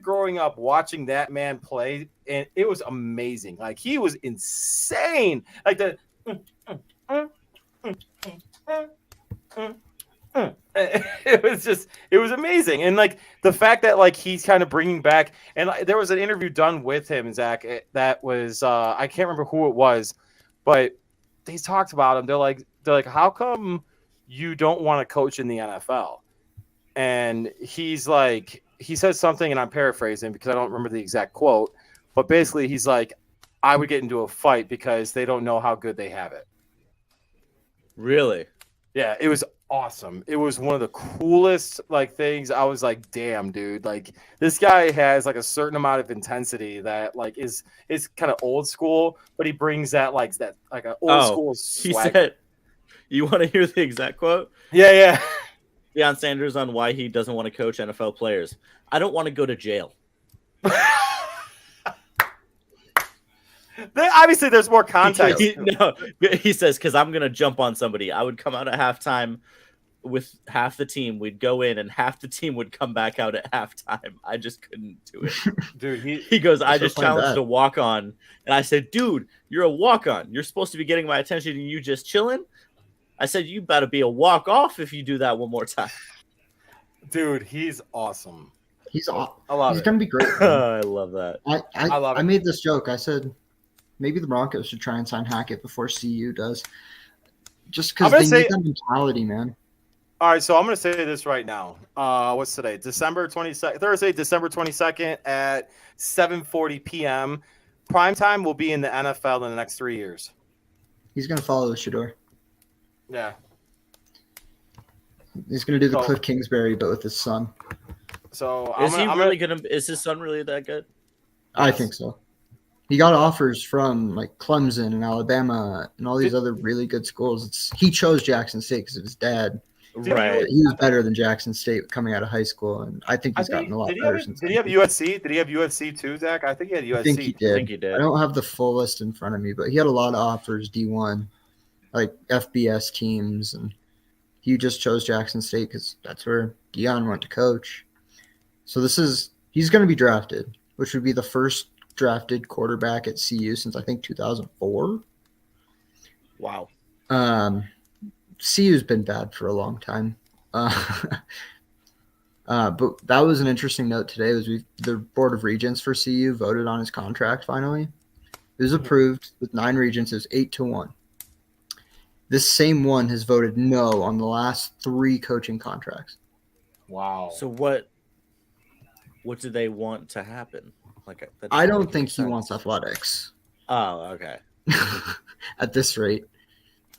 growing up watching that man play, and it was amazing. Like he was insane. Like the it was amazing. And like the fact that like he's kind of bringing back, and like, there was an interview done with him, Zach, that was I can't remember who it was, but they talked about him. They're like how come you don't want to coach in the NFL? And he's like, he says something, and I'm paraphrasing because I don't remember the exact quote, but basically he's like, I would get into a fight because they don't know how good they have it. Really? Yeah, it was awesome. It was one of the coolest like things. I was like, damn, dude, like this guy has like a certain amount of intensity that like is kind of old school, but he brings that like an old school He swag. said, "You want to hear the exact quote?" Yeah. Deion Sanders on why he doesn't want to coach NFL players. I don't want to go to jail. Obviously, there's more context. He says, because I'm going to jump on somebody. I would come out at halftime with half the team. We'd go in and half the team would come back out at halftime. I just couldn't do it. Dude, he goes, I just playing challenged that. a walk-on. And I said, dude, you're a walk-on. You're supposed to be getting my attention and you just chilling? I said, you better be a walk-off if you do that one more time. Dude, he's awesome. He's off. I love He's it. gonna be great. man. I love that. I love it. I made this joke. I said maybe the Broncos should try and sign Hackett before CU does, just I'm because gonna they need that mentality, man. All right, so I'm going to say this right now. What's today? December 22nd, Thursday, December 22nd at 7:40 p.m. Primetime will be in the NFL in the next 3 years. He's gonna follow Shador. Yeah. He's gonna do the So- Cliff Kingsbury, but with his son. So Is his son really that good? I think so. He got offers from like Clemson and Alabama and all these other really good schools. He chose Jackson State because of his dad. Right. He was better than Jackson State coming out of high school, and I think he's gotten a lot did better since. did he have USC? Did he have USC too, Zach? I think he had USC. I think he did. I think he did. I don't have the full list in front of me, but he had a lot of offers D1, like FBS teams, and he just chose Jackson State because that's where Deion went to coach. So he's going to be drafted, which would be the first drafted quarterback at CU since I think 2004. Wow. CU's been bad for a long time. But that was an interesting note today. The Board of Regents for CU voted on his contract finally. It was approved with 9 regents. It was 8-1. This same one has voted no on the last 3 coaching contracts. Wow. So what do they want to happen? Like that I doesn't don't make think any he sense. wants athletics Oh, okay. at this rate.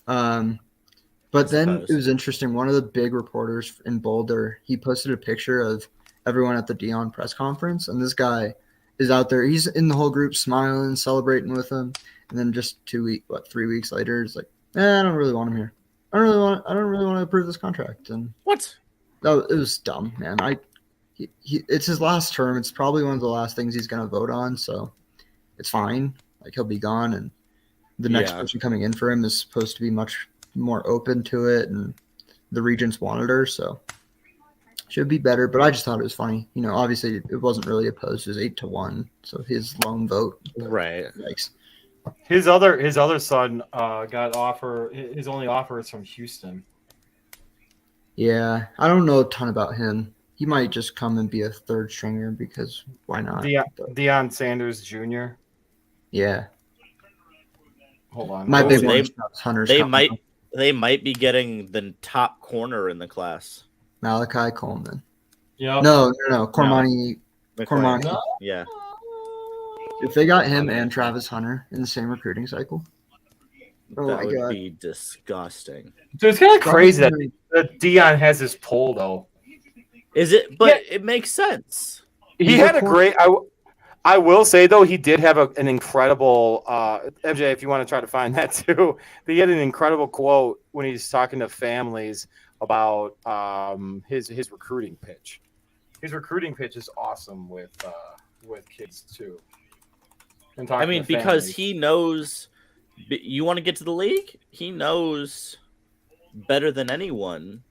But then suppose. it was interesting. One of the big reporters in Boulder, he posted a picture of everyone at the Deion press conference, and this guy is out there. He's in the whole group smiling, celebrating with him. And then just 3 weeks later, it's like, I don't really want him here. I don't really want to approve this contract. And What? it was dumb, man. It's his last term. It's probably one of the last things he's going to vote on, so it's fine. Like, he'll be gone, and the next Yeah. person coming in for him is supposed to be much more open to it, and the regents wanted her, so should be better. But I just thought it was funny. Obviously it wasn't really opposed. It was 8-1, so his lone vote. Right. Yikes. His other son got offer. His only offer is from Houston. Yeah, I don't know a ton about him. He might just come and be a third stringer because why not? Deion Sanders Jr. Yeah. Hold on. My Oh, big they- one is Hunter's They coming up. might be getting the top corner in the class. Malachi Coleman. Yeah. No. Cormani. McLean. Cormani. Yeah. If they got him and Travis Hunter in the same recruiting cycle, oh That my would god. be disgusting. Dude, it's kind of crazy that Deion has this poll though. Is it? But it makes sense. He He's had a a great. I will say though, he did have an incredible. MJ, if you want to try to find that too, he had an incredible quote when he's talking to families about his recruiting pitch. His recruiting pitch is awesome with kids too. And I talking mean, to because families. he knows you want to get to the league. He knows better than anyone.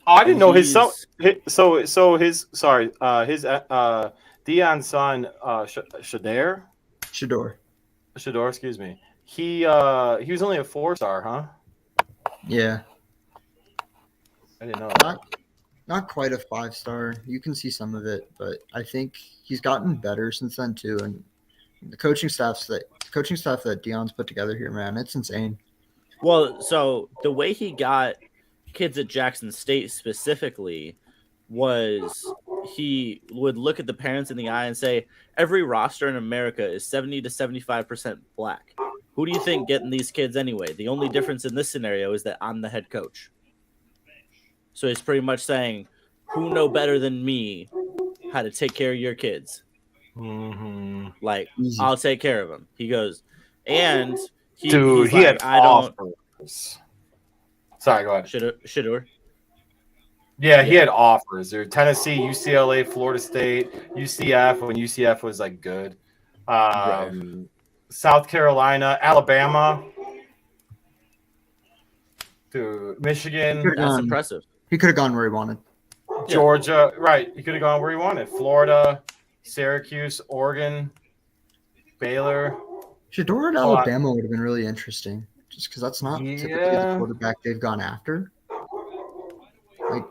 Oh, I didn't know his son. He's- His Deion's son, Shador, excuse me. He was only a 4-star, huh? Yeah. I didn't know that. Not quite a 5-star. You can see some of it, but I think he's gotten better since then too. And the coaching staff that Deion's put together here, man, it's insane. Well, so the way he got kids at Jackson State specifically was he would look at the parents in the eye and say, every roster in America is 70 to 75% black. Who do you think getting these kids anyway? The only difference in this scenario is that I'm the head coach. So he's pretty much saying, who know better than me how to take care of your kids? Mm-hmm. Like, Easy. I'll take care of them. He goes, and he's Dude, he like, had I don't. offers. Sorry, go ahead. Shador. Yeah, he had offers. There, Tennessee, UCLA, Florida State, UCF when UCF was like good. South Carolina, Alabama, dude, Michigan, That's impressive. He could have gone where he wanted. Georgia. Right, he could have gone where he wanted. Florida, Syracuse, Oregon, Baylor. Shador at Alabama would have been really interesting, just because that's not typically the Yeah. quarterback they've gone after. Like,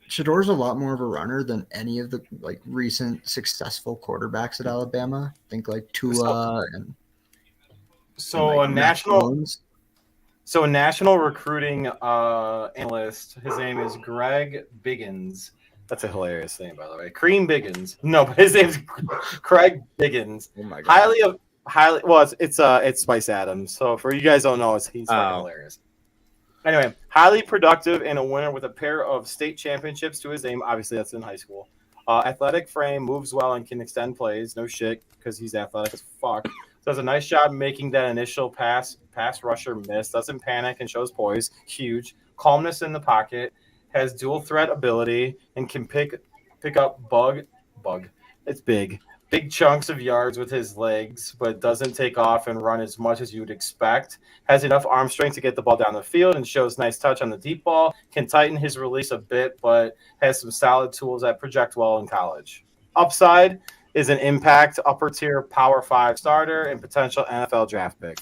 Shador's a lot more of a runner than any of the like recent successful quarterbacks at Alabama. Think like Tua and So like a Mac national, Jones. so a national recruiting analyst. His name is Greg Biggins. That's a hilarious name, by the way. Cream Biggins. No, but his name's Craig Biggins. Oh my god. Highly. Well, it's Spice Adams. So for you guys don't know, he's fucking hilarious. Anyway, highly productive and a winner with a pair of state championships to his name. Obviously, that's in high school. Athletic frame, moves well, and can extend plays. No shit, because he's athletic as fuck. Does a nice job making that initial pass rusher miss. Doesn't panic and shows poise. Huge. Calmness in the pocket. Has dual threat ability and can pick up bug. It's big chunks of yards with his legs, but doesn't take off and run as much as you would expect. Has enough arm strength to get the ball down the field and shows nice touch on the deep ball. Can tighten his release a bit, but has some solid tools that project well in college. Upside is an impact, upper tier Power 5 starter and potential NFL draft pick.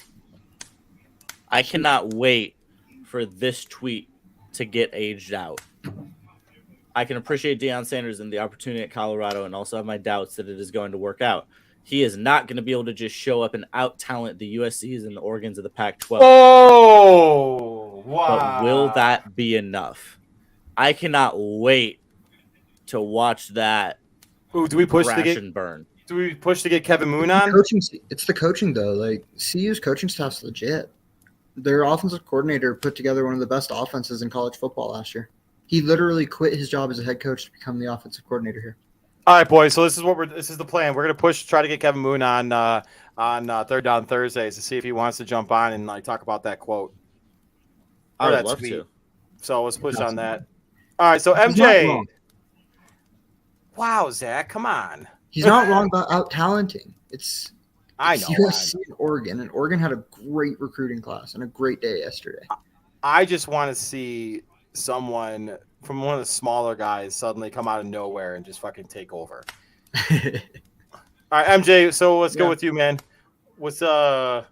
I cannot wait for this tweet to get aged out. I can appreciate Deion Sanders and the opportunity at Colorado and also have my doubts that it is going to work out. He is not going to be able to just show up and out-talent the USCs and the Oregons of the Pac-12. Oh, wow. But will that be enough? I cannot wait to watch that Ooh, do we push to crash get and burn. Kevin Moon on? It's the coaching though. Like CU's coaching staff's legit. Their offensive coordinator put together one of the best offenses in college football last year. He literally quit his job as a head coach to become the offensive coordinator here. All right, boys. So this is the plan. We're gonna try to get Kevin Moon on Third Down Thursdays to see if he wants to jump on and like talk about that quote. I Or would that love tweet. to. So let's push on that. All right. So He's not MJ. wrong. Wow, Zach, come on. He's not wrong about out talenting. It's I know. USC and Oregon had a great recruiting class and a great day yesterday. I just want to see someone from one of the smaller guys suddenly come out of nowhere and just fucking take over. All right, MJ. So let's go with you, man. What's ooh,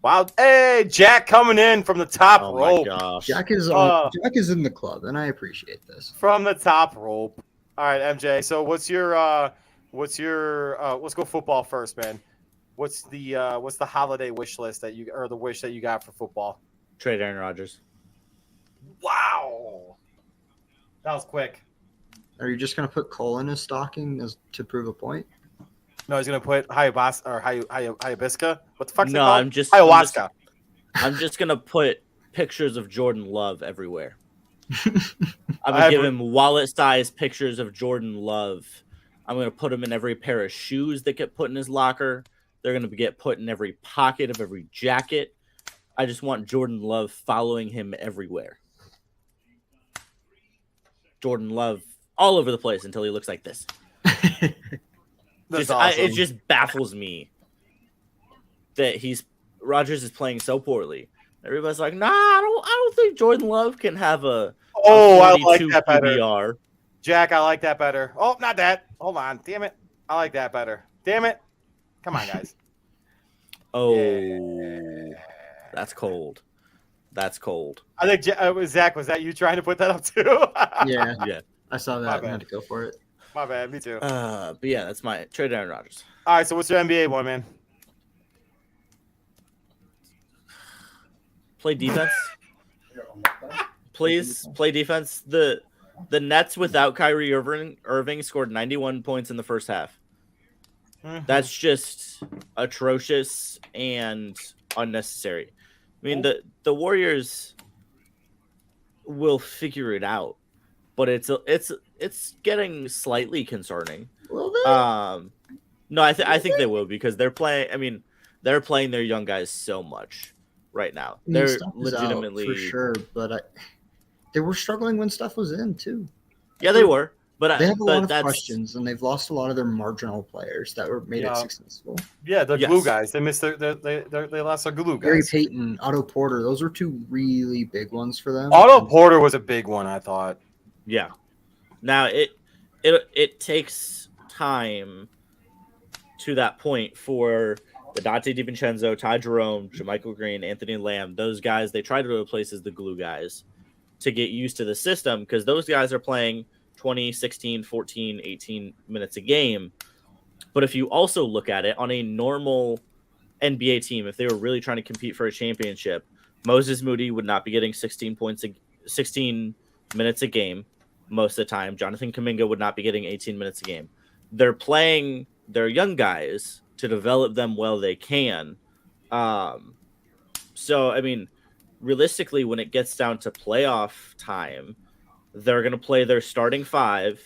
wow, hey, Jack coming in from the top Oh my rope. gosh. Jack is in the club, and I appreciate this. From the top rope. All right, MJ. So let's go football first, man. What's the holiday wish list the wish that you got for football? Trade Aaron Rodgers. Wow, that was quick. Are you just gonna put Cole in his stocking to prove a point? No, he's gonna put ayahuasca or ayahuasca. What the fuck's it No, called? I'm just ayahuasca. I'm just gonna put pictures of Jordan Love everywhere. I'm gonna give him wallet-sized pictures of Jordan Love. I'm gonna put him in every pair of shoes that get put in his locker. They're gonna get put in every pocket of every jacket. I just want Jordan Love following him everywhere. Jordan Love all over the place until he looks like this. That's It just baffles me that Rodgers is playing so poorly. Everybody's like, nah, I don't think Jordan Love can have a I like 42 that better. QBR. Jack, I like that better. Oh, not that. Hold on. Damn it. I like that better. Damn it. Come on, guys. Oh, that's cold. That's cold. I think Zach, was that you trying to put that up too? Yeah, Yeah. I saw My that and bad. had to go for it. My bad. Me too. But yeah, that's my trade Aaron Rodgers. All right. So what's your NBA one, man? Play defense. Please play defense. The Nets without Kyrie Irving scored 91 points in the first half. That's just atrocious and unnecessary. I mean, the Warriors will figure it out, but it's getting slightly concerning. Will they? No, I think they will because they're playing. I mean, they're playing their young guys so much right now. I mean, They're Steph is out legitimately for sure, but they were struggling when Steph was in too. Yeah, they were. But They have a lot of that's, questions, and they've lost a lot of their marginal players that were made it successful. Yeah, the Yes. glue guys. They missed they lost their glue Gary guys. Payton, Otto Porter, those are two really big ones for them. Otto Porter was a big one, I thought. Yeah. Now it takes time to that point for the Dante DiVincenzo, Ty Jerome, JaMychal Green, Anthony Lamb, those guys they try to replace as the glue guys to get used to the system because those guys are playing 20, 16, 14, 18 minutes a game. But if you also look at it on a normal NBA team, if they were really trying to compete for a championship, Moses Moody would not be getting 16 minutes a game most of the time. Jonathan Kuminga would not be getting 18 minutes a game. They're playing their young guys to develop them while they can. So, I mean, realistically, when it gets down to playoff time, they're going to play their starting five,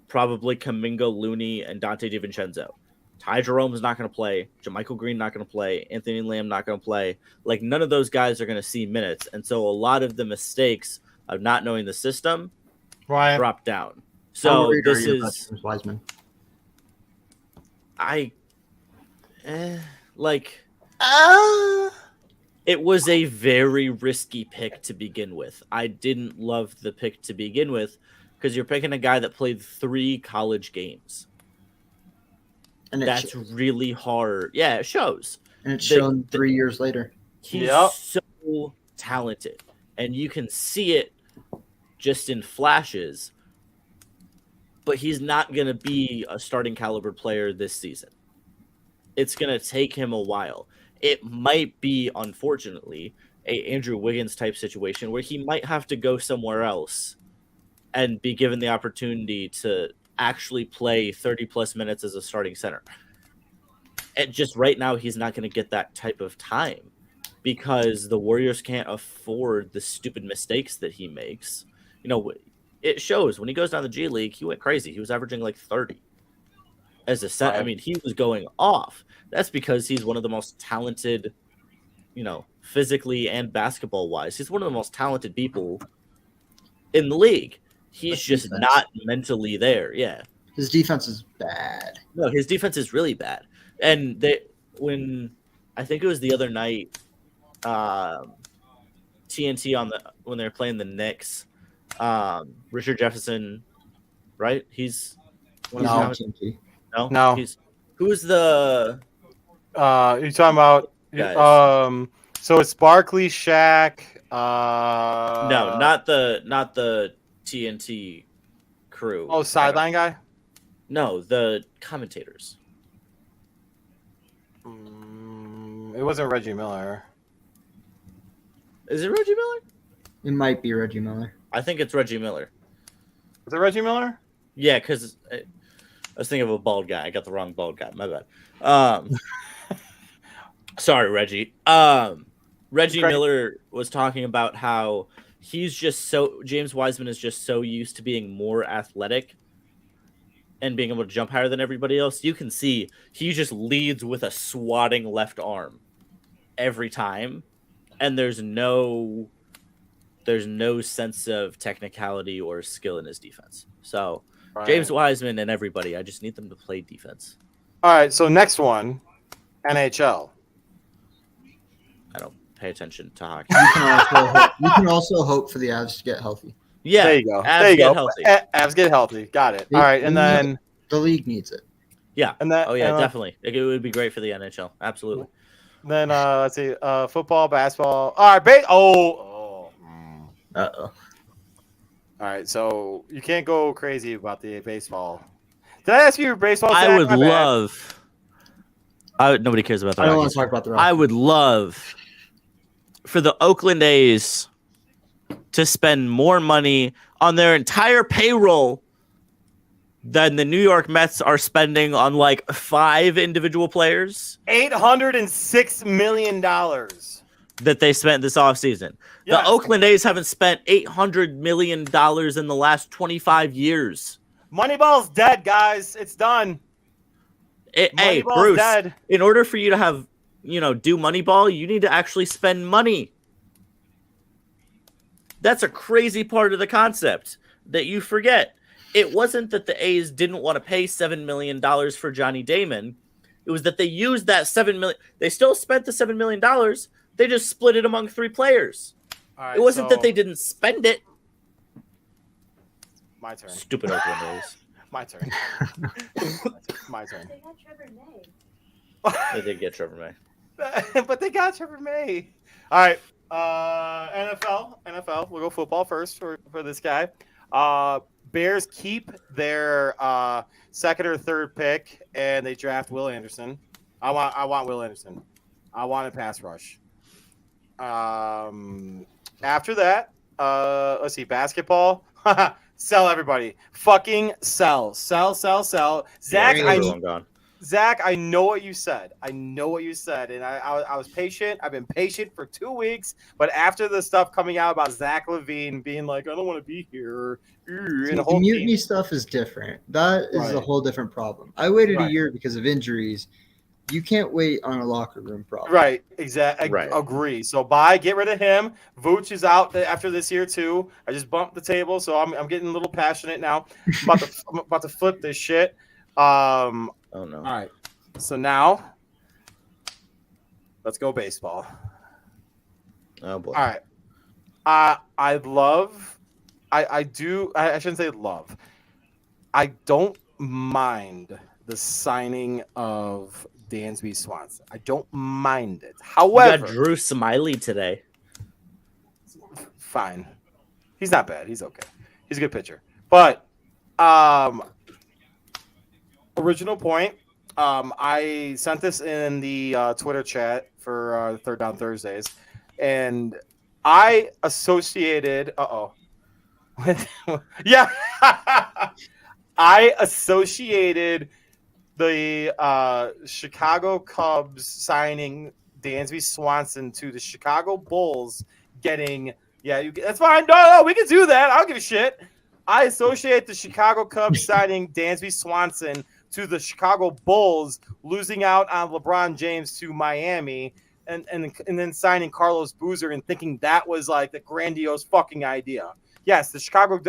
probably Kuminga, Looney, and Dante DiVincenzo. Ty Jerome is not going to play. JaMychal Green not going to play. Anthony Lamb not going to play. Like, none of those guys are going to see minutes. And so a lot of the mistakes of not knowing the system drop down. How So worried are this you about is... James Wiseman? It was a very risky pick to begin with. I didn't love the pick to begin with because you're picking a guy that played 3 college games. And That's really hard. Yeah, it shows. And it's shown 3 years later. He's so talented, and you can see it just in flashes, but he's not going to be a starting caliber player this season. It's going to take him a while. It might be, unfortunately, a Andrew Wiggins type situation where he might have to go somewhere else and be given the opportunity to actually play 30 plus minutes as a starting center. And just right now, he's not going to get that type of time because the Warriors can't afford the stupid mistakes that he makes. You know, it shows when he goes down the G League, he went crazy. He was averaging like 30 as a center. I mean, he was going off. That's because he's one of the most talented, you know, physically and basketball wise. He's one of the most talented people in the league. He's just not mentally there. Yeah. His defense is bad. No, his defense is really bad. And when I think it was the other night, TNT when they were playing the Knicks, Richard Jefferson, right? He's No. Who's the you're talking about guys? So it's Barkley, Shaq. No, not the TNT crew. Oh, sideline guy. No, the commentators. It wasn't Reggie Miller. Is it Reggie Miller? It might be Reggie Miller. I think it's Reggie Miller. Was it Reggie Miller? Yeah, because I was thinking of a bald guy. I got the wrong bald guy. My bad. Sorry, Reggie. Reggie Miller was talking about how James Wiseman is just so used to being more athletic and being able to jump higher than everybody else. You can see he just leads with a swatting left arm every time, and there's no sense of technicality or skill in his defense. So James Wiseman and everybody, I just need them to play defense. All right, so next one, NHL. I don't pay attention to hockey. You can also hope for the Avs to get healthy. Yeah, there you go. Avs there you get go. healthy. Avs get healthy. Got it. All right, and then the league needs it. Yeah. And that. Definitely. It would be great for the NHL. Absolutely. Then let's see, football, basketball. All right, All right, so you can't go crazy about the baseball. Did I ask you your baseball? I would love. Nobody cares about the. I don't want to talk about the. I would love for the Oakland A's to spend more money on their entire payroll than the New York Mets are spending on like 5 individual players $806 million. that they spent this offseason. Yes. The Oakland A's haven't spent $800 million in the last 25 years. Moneyball's dead, guys. It's done. Hey, Moneyball's Bruce, dead. in order for you to have, do Moneyball, you need to actually spend money. That's a crazy part of the concept that you forget. It wasn't that the A's didn't want to pay $7 million for Johnny Damon. It was that they used that $7 million. They still spent the $7 million. They just split it among 3 players. All right, It wasn't that so- they didn't spend it. My turn. Stupid Oakland A's. My turn. My turn. They got Trevor May. They did get Trevor May. But they got Trevor May. All right. NFL. We'll go football first for this guy. Bears keep their second or third pick, and they draft Will Anderson. I want Will Anderson. I want a pass rush. After that, let's see, basketball. Sell everybody. Fucking sell. Sell. Zach, Everyone gone. Zach, I know what you said. And I was patient. I've been patient for 2 weeks. But after the stuff coming out about Zach LaVine being like, I don't want to be here, and The mutiny stuff is different. That is a Right. whole different problem. I waited Right. a year because of injuries. You can't wait on a locker room problem. Right, exactly. Right. Agree. So get rid of him. Vooch is out after this year too. I just bumped the table, so I'm getting a little passionate now. I'm about to flip this shit. Oh, no. All right. So now, let's go baseball. Oh, boy. All right. I shouldn't say love. I don't mind the signing of Dansby Swanson. I don't mind it. You However, got Drew Smiley today. fine. He's not bad. He's okay. He's a good pitcher. But original point. I sent this in the Twitter chat for Third Down Thursdays, and I associated. Yeah, I associated the Chicago Cubs signing Dansby Swanson to the Chicago Bulls getting. Yeah, that's fine. No, we can do that. I don't give a shit. I associate the Chicago Cubs signing Dansby Swanson to the Chicago Bulls losing out on LeBron James to Miami and then signing Carlos Boozer and thinking that was like the grandiose fucking idea. Yes, the Chicago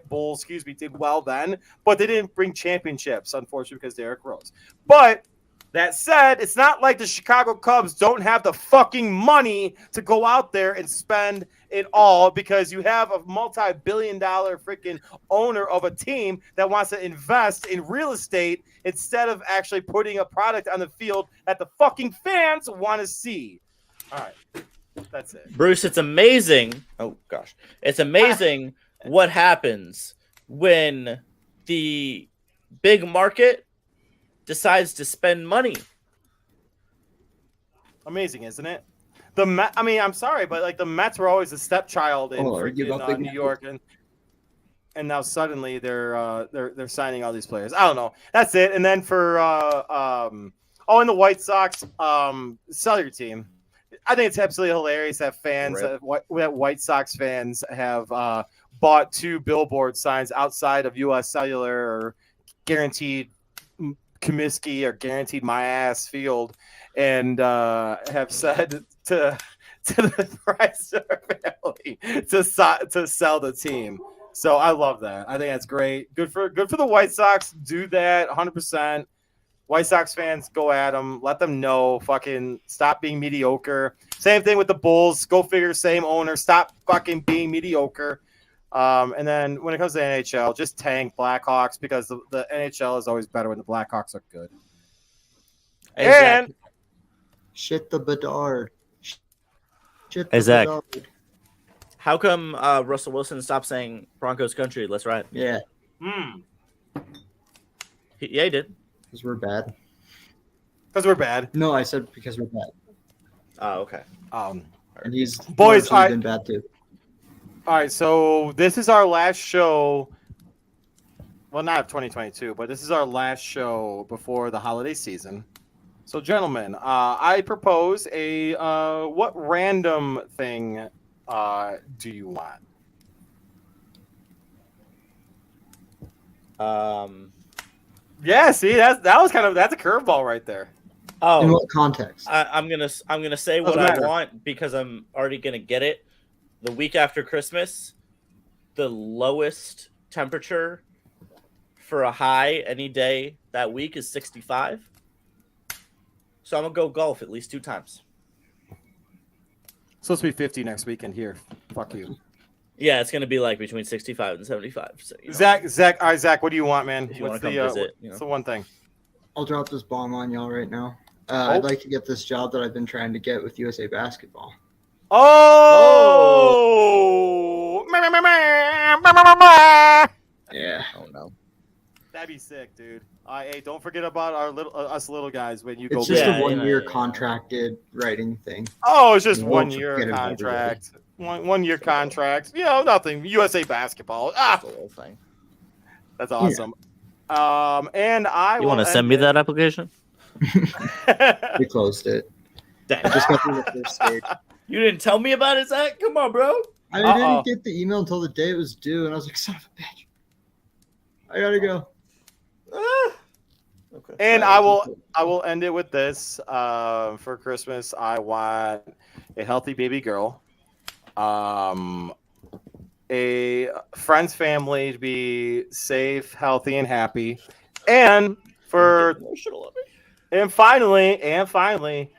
Bulls, did well then, but they didn't bring championships, unfortunately, because Derrick Rose. But that said, it's not like the Chicago Cubs don't have the fucking money to go out there and spend it all because you have a multi-billion-dollar freaking owner of a team that wants to invest in real estate instead of actually putting a product on the field that the fucking fans want to see. All right. That's it. Bruce, it's amazing. Oh, gosh. It's amazing what happens when the big market decides to spend money. Amazing, isn't it? I'm sorry, but like the Mets were always a stepchild in New York, and now suddenly they're signing all these players. I don't know. That's it. And then for and the White Sox, sell your team. I think it's absolutely hilarious that fans, that White Sox fans have bought 2 billboard signs outside of U.S. Cellular or Guaranteed Comiskey or Guaranteed My Ass Field, and have said to the Chrysler family to sell the team. So I love that. I think that's great. Good for the White Sox. Do that 100%. White Sox fans, go at them. Let them know. Fucking stop being mediocre. Same thing with the Bulls. Go figure. Same owner. Stop fucking being mediocre. And then when it comes to the NHL, just tank Blackhawks because the NHL is always better when the Blackhawks are good. Exactly. Shit the Bedard. Shit Hey, the Zach. Bedard. How come Russell Wilson stopped saying Broncos country? Let's ride. Yeah, Yeah, he did. because we're bad. Because we're bad. No, I said because we're bad. Oh, okay. And he's Boys, largely been bad too. All right, so this is our last show well, not 2022, but this is our last show before the holiday season. So, gentlemen, I propose a what random thing do you want? Yeah, see, that's a curveball right there. In Oh, what context? I'm gonna say Doesn't what I matter. want because I'm already gonna get it. The week after Christmas, the lowest temperature for a high any day that week is 65. So I'm gonna go golf at least 2 times. It's supposed to be 50 next weekend here. Fuck you. Yeah, it's gonna be like between 65 and 75. So, you know, Zach, all right, Zach, what do you want, man? If you What's wanna the come visit, what's the one thing? I'll drop this bomb on y'all right now. Oh. I'd like to get this job that I've been trying to get with USA Basketball. Oh! Yeah. Oh no. That'd be sick, dude. Hey, don't forget about our us little guys when you go. It's just Yeah, a 1 year yeah. contracted writing thing. Oh, it's just You 1 won't year forget about contract. One year contract. You know, nothing. USA Basketball. Ah, The whole thing. that's awesome. And I You want to send me that application? that? We closed it. Dang. I just got through the first stage. You didn't tell me about it, Zach? Come on, bro. I Uh-oh. didn't get the email until the day it was due, and I was like, son of a bitch. I gotta go. Okay. And I will end it with this. For Christmas, I want a healthy baby girl. A friend's family to be safe, healthy, and happy. And for Emotional of me. and finally,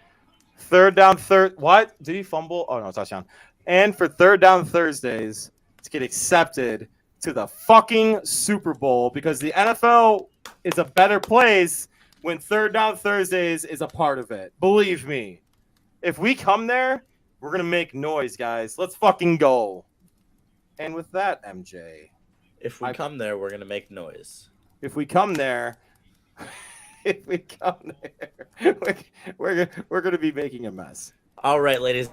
third down what? Did he fumble? Oh no, touchdown. And for third down Thursdays to get accepted to the fucking Super Bowl because the NFL is a better place when third down Thursdays is a part of it. Believe me. If we come there, we're gonna make noise, guys. Let's fucking go. And with that, MJ, If we come there, we're gonna make noise. if we come there, we're gonna be making a mess. All right, ladies.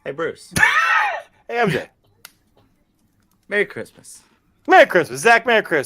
Hey, Bruce. Hey, MJ. Merry Christmas. Merry Christmas, Zach. Merry Christmas.